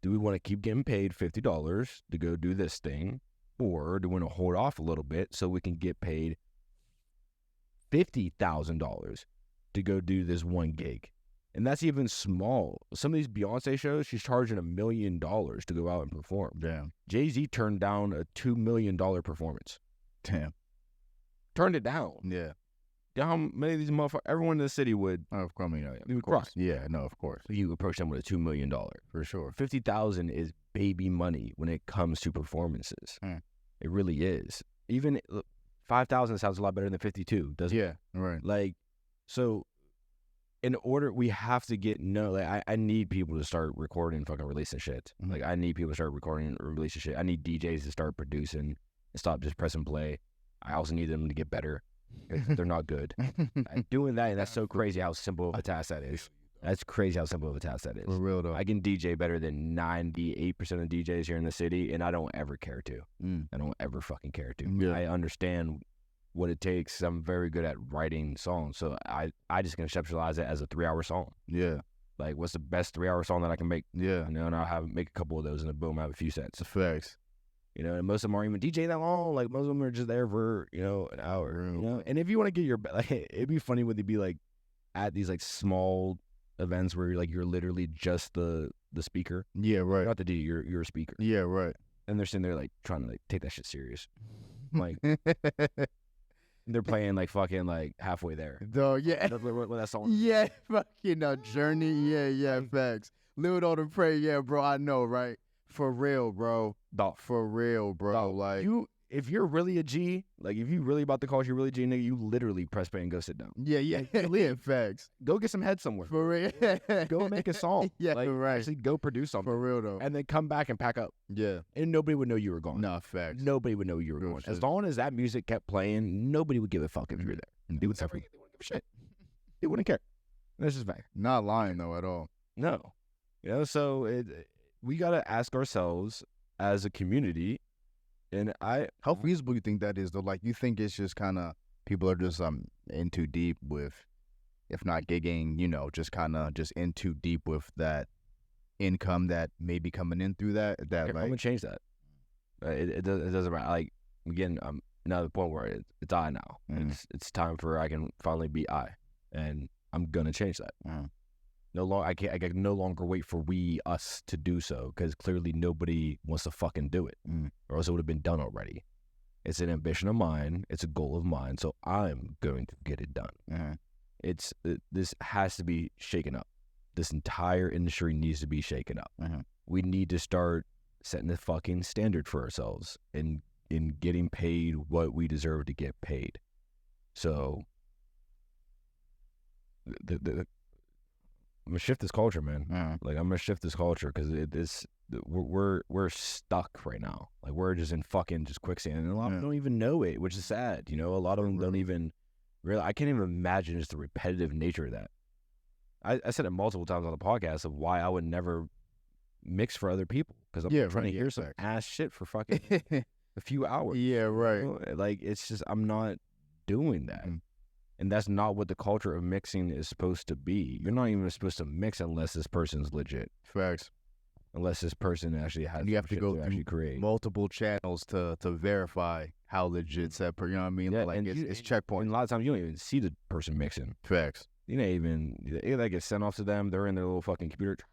Do we want to keep getting paid $50 to go do this thing? Or do we want to hold off a little bit so we can get paid $50,000 to go do this one gig? And that's even small. Some of these Beyonce shows, she's charging $1 million to go out and perform. Damn. Jay-Z turned down a $2 million performance. Damn. Turned it down. Yeah. How many of these motherfuckers, everyone in the city would, Oh, I mean, They would of course. cry. Yeah. No, of course. you approach them with a $2 million. For sure. $50,000 is baby money when it comes to performances. It really is. Even $5,000 sounds a lot better than 52, doesn't it? Yeah. Right. Like, so in order, we have to get, I need people to start recording, fucking releasing shit. Mhm. Like, I need people to start recording and releasing shit. I need DJs to start producing and stop just pressing play. I also need them to get better. They're not good. Doing that, and that's so crazy how simple of a task that is. That's crazy how simple of a task that is. For real though. I can DJ better than 98% of DJs here in the city, and I don't ever care to. I don't ever fucking care to. Yeah. I understand what it takes. I'm very good at writing songs, so I just conceptualize it as a 3-hour song. Yeah. Like, what's the best 3-hour song that I can make? Yeah. And I'll make a couple of those, and then boom, I have a few sets. It's facts. And most of them aren't even DJ that long. Like, most of them are just there for, an hour. And if you want to get your, like, it'd be funny when they'd be like at these like small events where you're literally just the speaker. Yeah. You're Right. not the DJ, you're a speaker. Yeah. Right. And they're sitting there like trying to like take that shit serious. Like, they're playing like fucking like halfway there. Though. Yeah. What that song? Yeah. Fucking Journey. Yeah. Yeah. Facts. Live on and pray. Yeah, bro. I know, right? For real, bro. Dog. For real, bro. Dog, Like. if you're really a G, like if you really about to call you really G, nigga, you literally press play and go sit down. Yeah. Yeah. Yeah. Facts. Go get some head somewhere. For real. Go make a song. Yeah. Like, right. Actually, go produce something. For real though. And then come back and pack up. Yeah. And nobody would know you were gone. Nah. Facts. Nobody would know you were Real gone. shit. As long as that music kept playing, nobody would give a fuck if you were there. They would never give a shit. They wouldn't care. That's just fact. Not lying though at all. No. So we got to ask ourselves as a community, and How feasible you think that is though? Like, you think it's just kind of people are just in too deep with, if not gigging, just kind of just in too deep with that income that may be coming in through that. I'm gonna change that. It doesn't matter. Like, again, I'm now at the point where it's I now. It's time for I can finally be I, and I'm gonna change that. No longer, I can no longer wait for us to do so, because clearly nobody wants to fucking do it, or else it would have been done already. It's an ambition of mine. It's a goal of mine. So I'm going to get it done. This has to be shaken up. This entire industry needs to be shaken up. We need to start setting the fucking standard for ourselves in getting paid what we deserve to get paid. So I'm gonna shift this culture, man. Yeah. Like I'm gonna shift this culture because we're stuck right now. Like we're just in fucking just quicksand, and a lot of them don't even know it, which is sad. You know, a lot of them don't even really. I can't even imagine just the repetitive nature of that. I said it multiple times on the podcast of why I would never mix for other people because I'm trying to hear some ass shit for fucking a few hours. Yeah, right. You know? Like it's just I'm not doing that. And that's not what the culture of mixing is supposed to be. You're not even supposed to mix unless this person's legit. Facts. Unless this person actually has. And you have to go actually create multiple channels to verify how legit that. You know what I mean? Yeah, like and it's checkpoint. And a lot of times you don't even see the person mixing. Facts. You don't even. They get sent off to them. They're in their little fucking computer.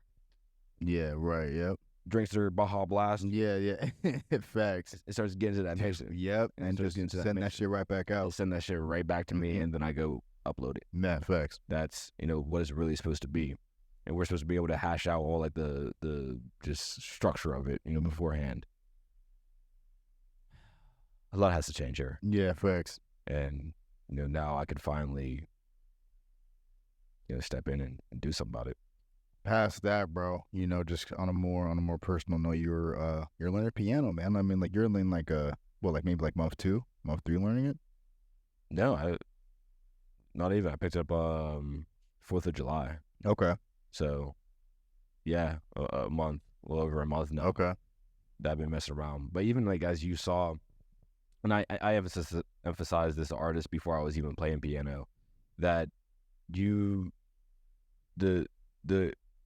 Yeah. Right. Yep. Drinks their Baja Blast. Yeah. Yeah. Facts. It starts getting to that mixing. Yep. And just send that shit right back out. Send that shit right back to me, and then I go upload it. Nah, facts. That's what it's really supposed to be, and we're supposed to be able to hash out all like the just structure of it, beforehand. A lot has to change here. Yeah, facts. And now I could finally step in and do something about it. Past that, bro, just on a more personal note, you're learning piano, man. I mean, like you're learning like maybe like month 2, month 3 learning it. No, not even. I picked it up 4th of July. Okay. So, yeah, a month, a little over a month now. Okay. That I've been messing around. But even like as you saw, and I emphasized this artist before I was even playing piano, that the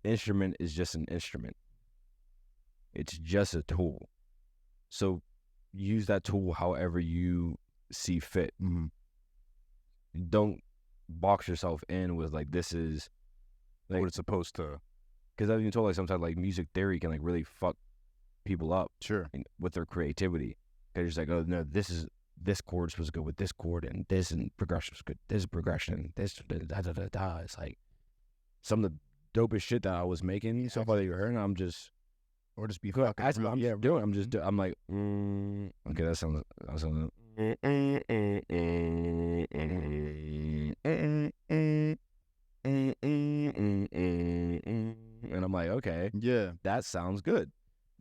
instrument is just an instrument. It's just a tool. So use that tool however you see fit. Mm-hmm. Don't box yourself in with like this is like what it's supposed to. Because I've been told like sometimes like music theory can like really fuck people up. Sure. With their creativity. Because you're just like, oh no, this chord is supposed to go with this chord, and this and progression is good. This progression, this da da da da. It's like some of the dopest shit that I was making so far that you heard, and I'm just or just be fucking. I'm like, okay, that sounds. And I'm like, okay, yeah, that sounds good.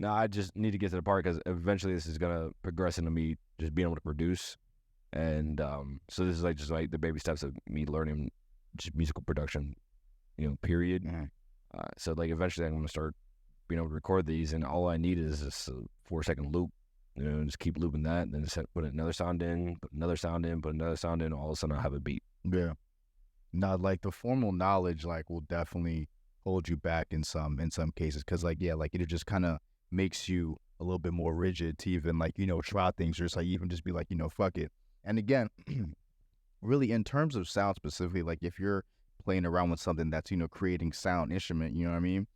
Now I just need to get to the part because eventually this is gonna progress into me just being able to produce, and so this is like just like the baby steps of me learning just musical production, period. Mm-hmm. So like eventually I'm gonna start being able to record these, and all I need is this 4-second loop, just keep looping that, and then just put another sound in, put another sound in, put another sound in. All of a sudden I have a beat. Yeah. Now, like the formal knowledge, like will definitely hold you back in some cases, because like it just kind of makes you a little bit more rigid to even like try things, or just like even just be like fuck it. And again, really in terms of sound specifically, like if you're playing around with something that's creating sound instrument, you know what I mean,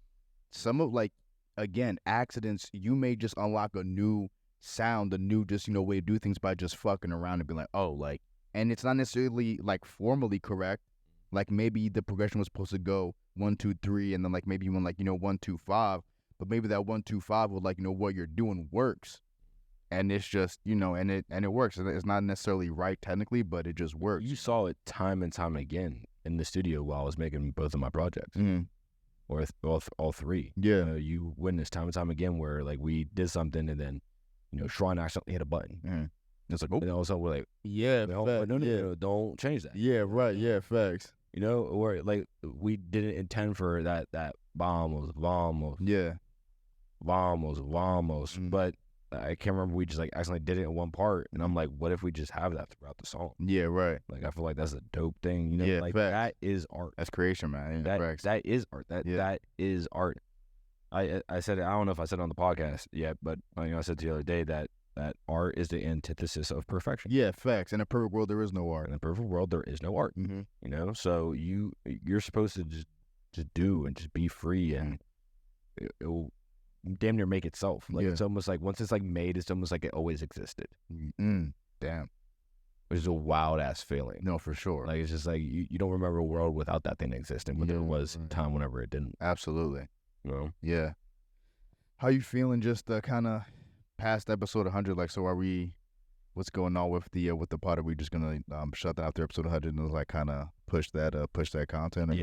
some of like again accidents, you may just unlock a new sound, a new just way to do things by just fucking around and be like, oh, like, and it's not necessarily like formally correct. Like maybe the progression was supposed to go 1 2 3, and then like maybe you went like 1 2 5, but maybe that 1 2 5 with like what you're doing works, and it's just and it works. It's not necessarily right technically, but it just works. You saw it time and time again in the studio while I was making both of my projects, or all 3. Yeah, you witnessed time and time again where like we did something and then Sean accidentally hit a button. It's like, oh, and also we're like, yeah, no, don't change that. Yeah, right, yeah, facts. Or like we didn't intend for that vamos, yeah, vamos, but I can't remember. We just like accidentally did it in one part, and I'm like, what if we just have that throughout the song? Yeah, right. Like I feel like that's a dope thing, Yeah, like facts. that is art. That's creation, man. Yeah, that is art. That is art. I said it. I don't know if I said it on the podcast yet, but I said the other day that art is the antithesis of perfection. Yeah, facts. In a perfect world, there is no art. In a perfect world, there is no art. Mm-hmm. So you're supposed to just do and just be free, and it will damn near make itself. Like it's almost like once it's like made, it's almost like it always existed. Damn. Which is a wild ass feeling. No, for sure. Like it's just like you don't remember a world without that thing existing, but there was time whenever it didn't. Absolutely. Yeah. How you feeling just kind of past episode 100? Like, so are we what's going on with the pod? Are we just gonna shut that after episode 100 and like kind of push that content? Or?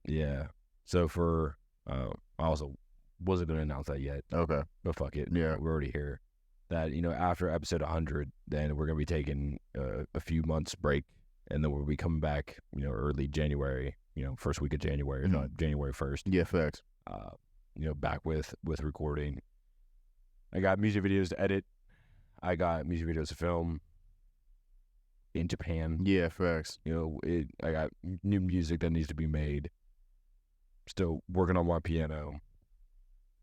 Yeah. So for I also wasn't gonna announce that yet, Okay. but fuck it. Yeah. We're already here. That after episode 100, then we're gonna be taking a few months break, and then we'll be coming back. Early January. First week of January, Mhm. not January 1st. Yeah, facts. Back with recording. I got music videos to edit. I got music videos to film in Japan. Yeah, facts. I got new music that needs to be made. Still working on my piano.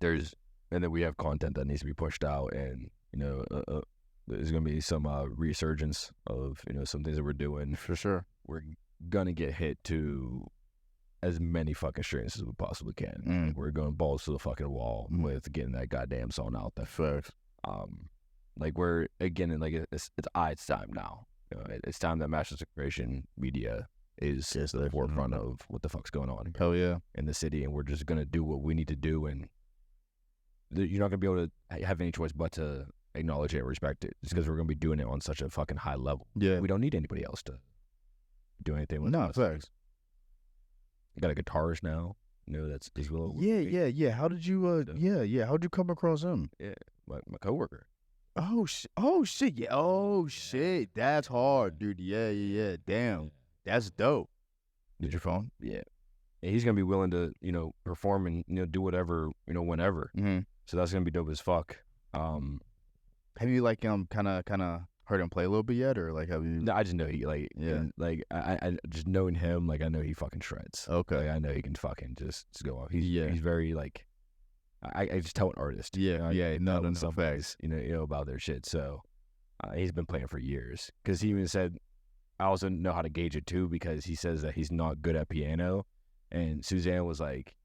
And then we have content that needs to be pushed out, and there's gonna be some resurgence of some things that we're doing. For sure. We're gonna get hit to as many fucking strings as we possibly can. Mm. We're going balls to the fucking wall Mm. with getting that goddamn song out there. Facts. Like we're again, and like it's time now. It's time that Masters of Creation Media is Yes, the definitely. forefront of what the fuck's going on Hell yeah. in the city, and we're just gonna do what we need to do, and you're not gonna be able to have any choice but to acknowledge it and respect it, just because we're gonna be doing it on such a fucking high level. Yeah. We don't need anybody else to do anything with No, us. facts. Got a guitarist now. That's Will. Yeah. How did you? Yeah. How'd you come across him? My coworker. Oh shit. Yeah. Oh shit. That's hard, dude. Yeah. Damn. That's dope. Did your phone? Yeah. And he's gonna be willing to perform and do whatever whenever. Mm-hmm. So that's gonna be dope as fuck. Have you like kind of heard him play a little bit yet, or like have you? No, I just know he Yeah. and, like I just knowing him, like I know he fucking shreds. Okay. Like, I know he can fucking just go off. He's Yeah. he's very like I just tell an artist. Yeah, I yeah, can no, tell no, when no, somebody's, about their shit. So he's been playing for years, because he even said I also know how to gauge it too, because he says that he's not good at piano, and Suzanne was like,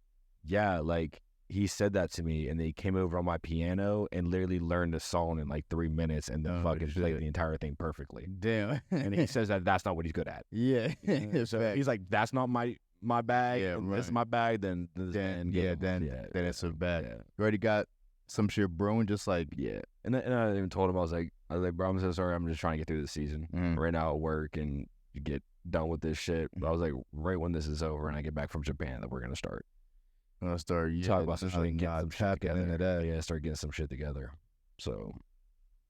yeah, like he said that to me, and they came over on my piano and literally learned the song in like 3 minutes, and then Oh, fucking played shit. the entire thing perfectly. Damn. And he says that that's not what he's good at. yeah. So Facts. he's like, that's not my bag. Yeah, and this is right. my bag. Then then it's a bad. Yeah. You already got some shit brewing, just like Yeah, and I even told him I was like, bro, I'm so sorry. I'm just trying to get through the season Mhm. right now at work and get done with this shit. But I was like, right when this is over and I get back from Japan, that we're gonna start start talk about some shit, getting some shit tapping together. into that. Yeah, start getting some shit together. So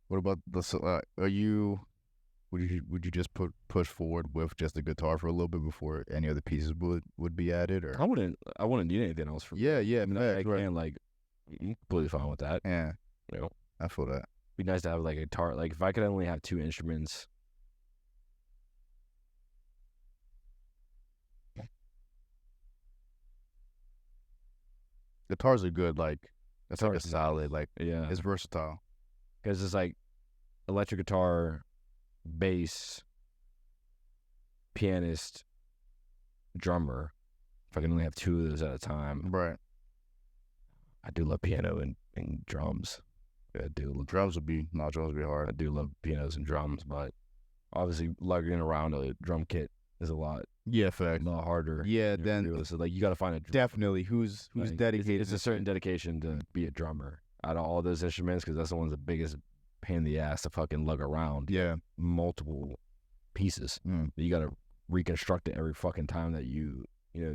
What about the? Are you? Would you just push forward with just the guitar for a little bit before any other pieces would be added, or? I wouldn't need anything else from. Yeah. I mean, I facts, right. can like I'm completely fine with that. Yeah. You know, I feel that. be nice to have like a guitar. Like if I could only have 2 instruments. Guitars are good. Like that's like a Guitars are solid. Like Yeah, it's versatile. because it's like electric guitar, bass, pianist, drummer. If I can only have 2 of those at a time, Right. I do love piano and drums. I do Drums would be hard. I do love pianos and drums, but obviously lugging around a drum kit is a lot Yeah, fact. harder. Yeah, to then do. So like you got to find a definitely who's like, dedicated. It's a certain dedication to be a drummer out of all those instruments, because that's the one's the biggest pain in the ass to fucking lug around. Yeah. Multiple pieces. Mm. You got to reconstruct it every fucking time that you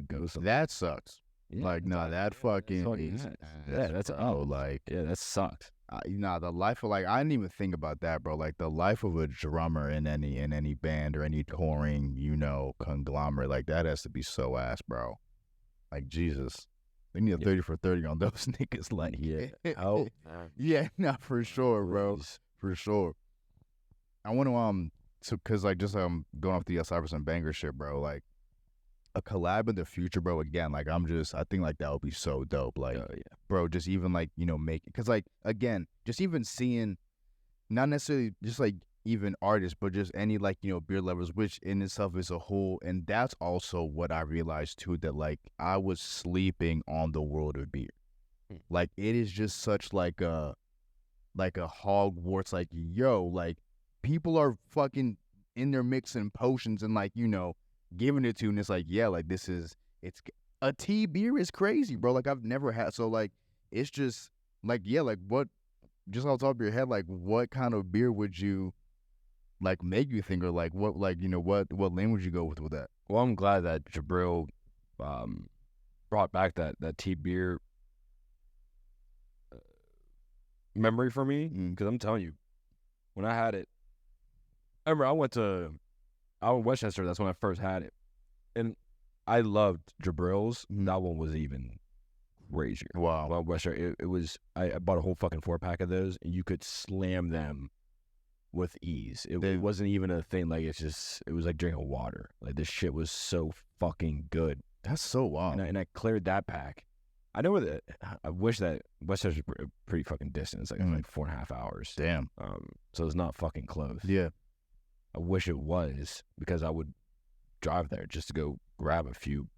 go somewhere. That sucks. Yeah, Like, nah, that fucking is. that's like, yeah, that sucks. the life of, like, I didn't even think about that, bro. Like, the life of a drummer in any band or any touring, conglomerate, like, that has to be so ass, bro. Like, Jesus. They need a 30 for 30 on those niggas. Like, Yeah. Oh, yeah, nah, for sure, bro. please. For sure. I want to, cause like just going off the Cypress and Banger shit, bro. Like a collab in the future, bro. Again, like I think like that would be so dope. Like, Oh, yeah. bro, just even like make it, cause like again, just even seeing, not necessarily just like even artists, but just any like beer lovers, which in itself is a whole, and that's also what I realized too, that like I was sleeping on the world of beer. Like it is just such like a Hogwarts, like, yo, like people are fucking in there mixing potions and like, giving it to you, and it's like, yeah, like it's a tea beer is crazy, bro. Like I've never had, so like it's just like, yeah, like what, just off the top of your head, like what kind of beer would you like make you think, or like what, like, you know, what lane would you go with that? Well, I'm glad that Jabril brought back that T beer memory for me, because I'm telling you, when I had it, I remember I went to Westchester. That's when I first had it, and I loved Jabril's. That one was even crazier. Wow. Well, Westchester, it was. I bought a whole fucking 4-pack of those, and you could slam them with ease. It wasn't even a thing. Like, it was like drinking water. Like, this shit was so fucking good. That's so wild. And I cleared that pack. I know I wish that Westchester's pretty fucking distant. It's like 4.5 hours. Damn. So it's not fucking close. Yeah. I wish it was, because I would drive there just to go grab a few,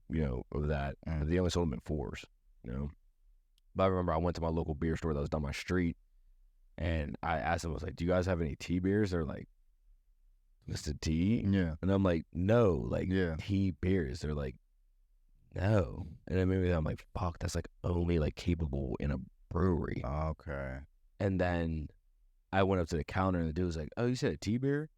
of that. But they only sold them in 4s, But I remember I went to my local beer store that was down my street, and I asked them, I was like, "Do you guys have any tea beers?" They're like, "Mr. Tea?" Yeah. And I'm like, "No, like Yeah. tea beers." They're like, "No." And then maybe I'm like, "Fuck, that's like only like capable in a brewery." Okay. And then I went up to the counter, and the dude was like, "Oh, you said a tea beer?"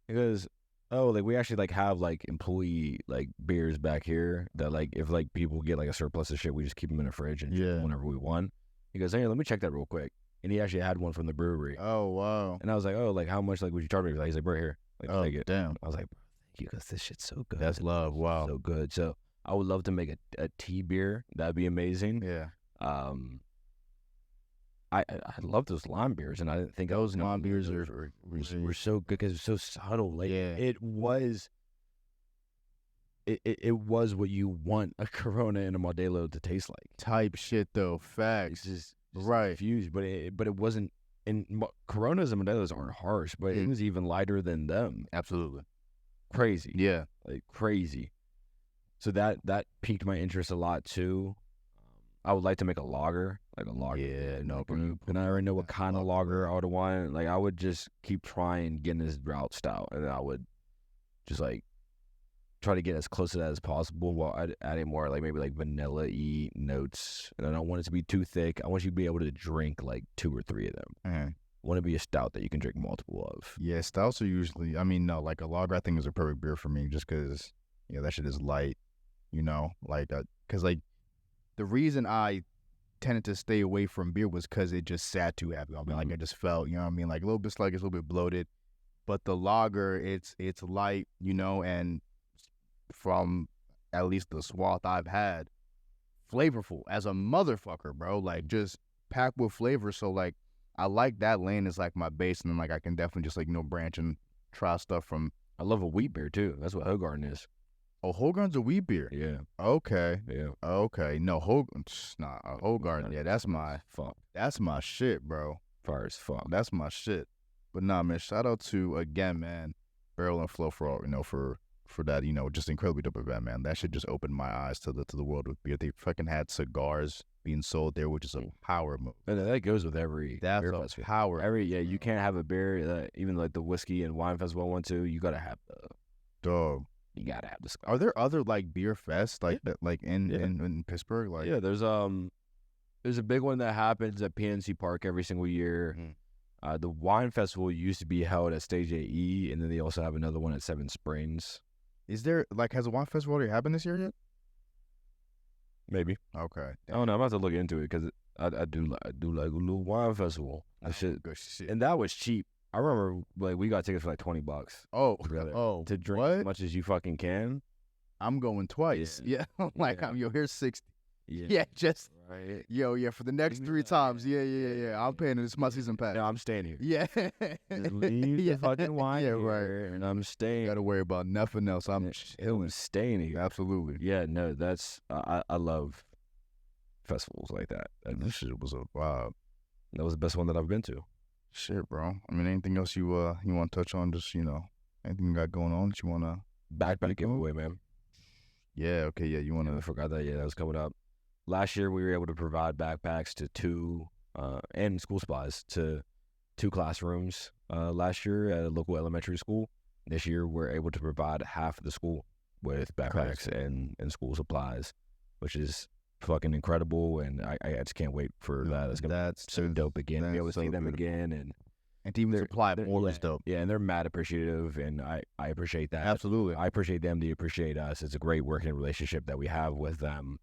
He goes, "Oh, like we actually like have like employee like beers back here that like if like people get like a surplus of shit, we just keep them in the fridge and drink them whenever we want." He goes, "Hey, let me check that real quick." And he actually had one from the brewery. Oh, wow. And I was like, "Oh, like how much like would you charge me?" He's like, "Bro, here, like Oh, take it." damn. I was like, "Bro, thank you, because this shit's so good." That's love. Wow. So good. So I would love to make a tea beer. That'd be amazing. Yeah. I love those lime beers, and I didn't think Those lime beers were so good because it's so subtle. Like, it was what you want a Corona and a Modelo to taste like. Type shit though. Facts. Just right. Confused, but it wasn't. And Coronas and Modelos aren't harsh, but it was even lighter than them. Absolutely. Crazy. Yeah. Like crazy. So that piqued my interest a lot too. I would like to make a lager, like a lager. Yeah, no, and I already know what kind of lager I would want. Like, I would just keep trying getting this drought stout, and then I would just like try to get as close to that as possible while adding more like maybe like vanilla-y notes. And I don't want it to be too thick. I want you to be able to drink like 2 or 3 of them. I want to be a stout that you can drink multiple of. Yeah, stouts are usually. I mean, no, like a lager, I think is a perfect beer for me, just because that shit is light. Like because like. The reason I tended to stay away from beer was because it just sat too heavy. I mean, like I just felt, like a little bit sluggish, a little bit bloated. But the lager, it's light, and from at least the swath I've had, flavorful as a motherfucker, bro. Like just packed with flavor. So like I like that lane is like my base, and then like I can definitely just like branch and try stuff from. I love a wheat beer too. That's what Hoegaarden is. Oh, Hoegaarden's a wheat beer. Yeah. Okay. Yeah. Okay. No, Hoegaarden. Yeah, that's my shit, bro. Fire as fuck. That's my shit. But nah, man. Shout out to again, man, Barrel and Flow for for that, just incredibly dope event, man. That shit just opened my eyes to the world with beer. They fucking had cigars being sold there, which is a power move. And that goes with every That's beer a festival. power. You can't have a beer that even like the whiskey and wine festival I went to. You gotta have the dog. You gotta have the. Are there other like beer fests like that, like in Pittsburgh? Like, yeah, there's a big one that happens at PNC Park every single year. The wine festival used to be held at Stage AE, and then they also have another one at Seven Springs. Is there has a wine festival already happened this year yet? Maybe. Okay. I don't know. I'm about to look into it because I do like a little wine festival. That shit. Good shit. And that was cheap. I remember like we got tickets for like $20. Oh, to drink what? as much as you fucking can. I'm going twice. Yeah, here's 60. Yeah, just right. For the next 3 times. Yeah. I'm paying this my season pass. No, I'm staying here. Yeah. Just leave the fucking wine here, right. and I'm staying. Gotta worry about nothing else. I'm staying here. Absolutely. Yeah, no, that's I love festivals like that. This shit was a vibe. That was the best one that I've been to. Shit, bro. I mean, anything else you want to touch on? Just anything you got going on that you want to backpack giveaway, man. Yeah. Okay. Yeah. You want to? I forgot that. Yeah, that was coming up. Last year we were able to provide backpacks to 2 and school supplies to 2 classrooms. Last year at a local elementary school. This year we're able to provide half of the school with backpacks and school supplies, which is fucking incredible, and I just can't wait for that. It's gonna be so dope again. To be able to see them again, and And to even supply they're- more yeah, is dope. Yeah, and they're mad appreciative, and I appreciate that. Absolutely. I appreciate them. They appreciate us. It's a great working relationship that we have with them.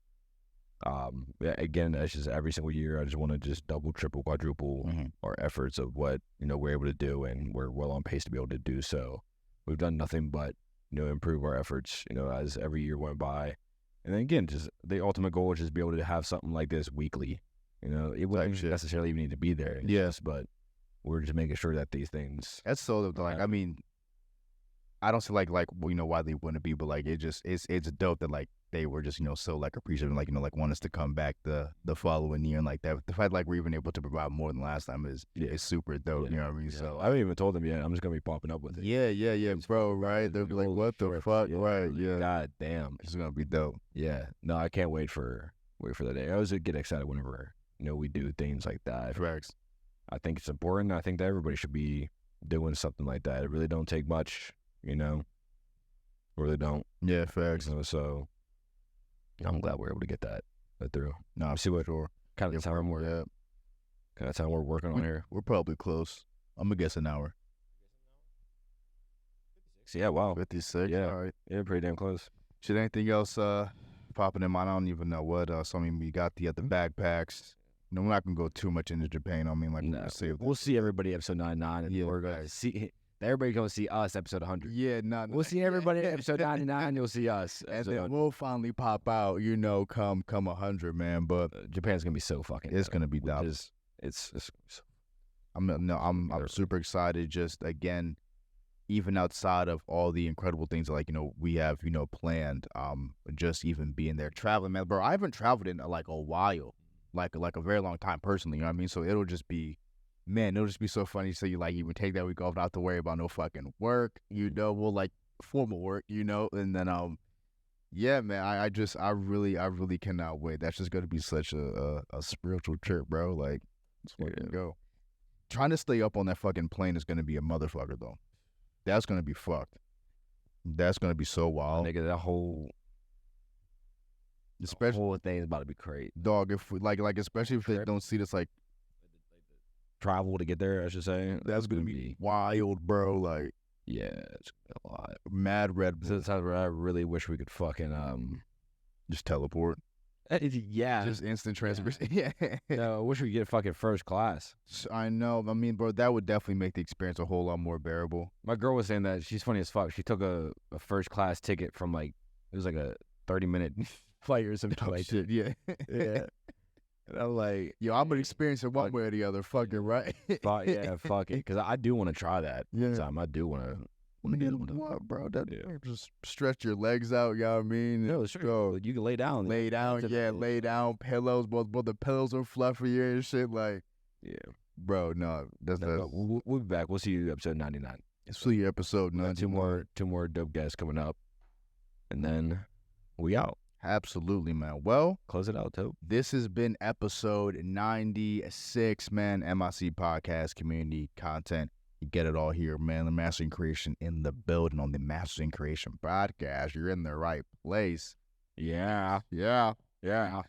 Again, that's just every single year. I just want to just double, triple, quadruple Mhm. our efforts of what we're able to do, and we're well on pace to be able to do so. We've done nothing but improve our efforts. As every year went by, and then again, just the ultimate goal is just be able to have something like this weekly. It wouldn't shit. necessarily even need to be there. It's Yeah. just, but we're just making sure that these things. That's so dope. Like, I mean, I don't see like why they wouldn't be, but like it's dope that like they were just so like appreciative and like want us to come back the following year, and like that the fact like we're even able to provide more than last time is super dope. Yeah. You know what I mean? Yeah. So I haven't even told them yet. I'm just gonna be popping up with it. yeah, bro. Right? They'll be like, what the fuck? Right? Yeah. God damn. It's gonna be dope. Yeah. No, I can't wait for the day. I always get excited whenever we do things like that. Facts. I think it's important. I think that everybody should be doing something like that. It really don't take much, Really don't. Yeah, facts. So I'm glad we're able to get that through. Nah, See what sure. kind of time we're working on here. We're probably close. I'm gonna guess an hour. So yeah, wow. 56. Yeah. All right. Yeah, pretty damn close. Should anything else popping in mind? I don't even know what. So I mean, we got the backpacks. We're not gonna go too much into Japan. I mean, like No, we'll save we'll see everybody episode 99, and Yeah, we're gonna see everybody gonna see us episode 100. Yeah, no, We'll see everybody at episode 99. You'll see us. and episode then 100. we'll finally pop out. Come 100, man. But Japan's gonna be so fucking. it's dope. gonna be We dope. just- It's I'm super excited. Just again, even outside of all the incredible things like we have planned, just even being there traveling, man, bro. I haven't traveled in like a while, like a very long time personally. You know what I mean? So it'll just be so funny. So you like even take that week off, not to worry about no fucking work. We'll like formal work. And then yeah, man. I really cannot wait. That's just gonna be such a spiritual trip, bro. Like, let's fucking go. Trying to stay up on that fucking plane is gonna be a motherfucker though. That's gonna be fucked. That's gonna be so wild. nigga, that whole Especially thing is about to be crazy. dog, if we, like especially if they don't see this, like Travel to get there, I should say. that's gonna be wild, bro. Like Yeah, it's a lot. mad Red This Bull. is the time where I really wish we could fucking Just teleport. yeah. Just instant transportation. Yeah. I wish we could get fucking first class. I know. I mean, bro, that would definitely make the experience a whole lot more bearable. My girl was saying that she's funny as fuck. She took a first class ticket from like it was like a 30-minute flight or something like that. Shit, yeah. Yeah. And I'm like, Yo, I'm gonna experience it one way or the other. Fucking right. fuck yeah, fuck it, because I do want to try that. Yeah. Time. I do want to. What, bro? That Yeah. just stretch your legs out. You know what I mean? No, it's true. Go. You can lay down. Lay down, That's a- lay down. Pillows, both the pillows are fluffier and shit. Like, Yeah. bro, no, that's No, we'll be back. We'll see you episode 99. it's for your episode. We got two more dope guests coming up, and then we out. Absolutely, man. Well, Close it out, Tope. this has been episode 96, man. MIC podcast community content. You get it all here, man. The Mastering Creation in the building on the Mastering Creation podcast. You're in the right place. Yeah. Yeah. Yeah.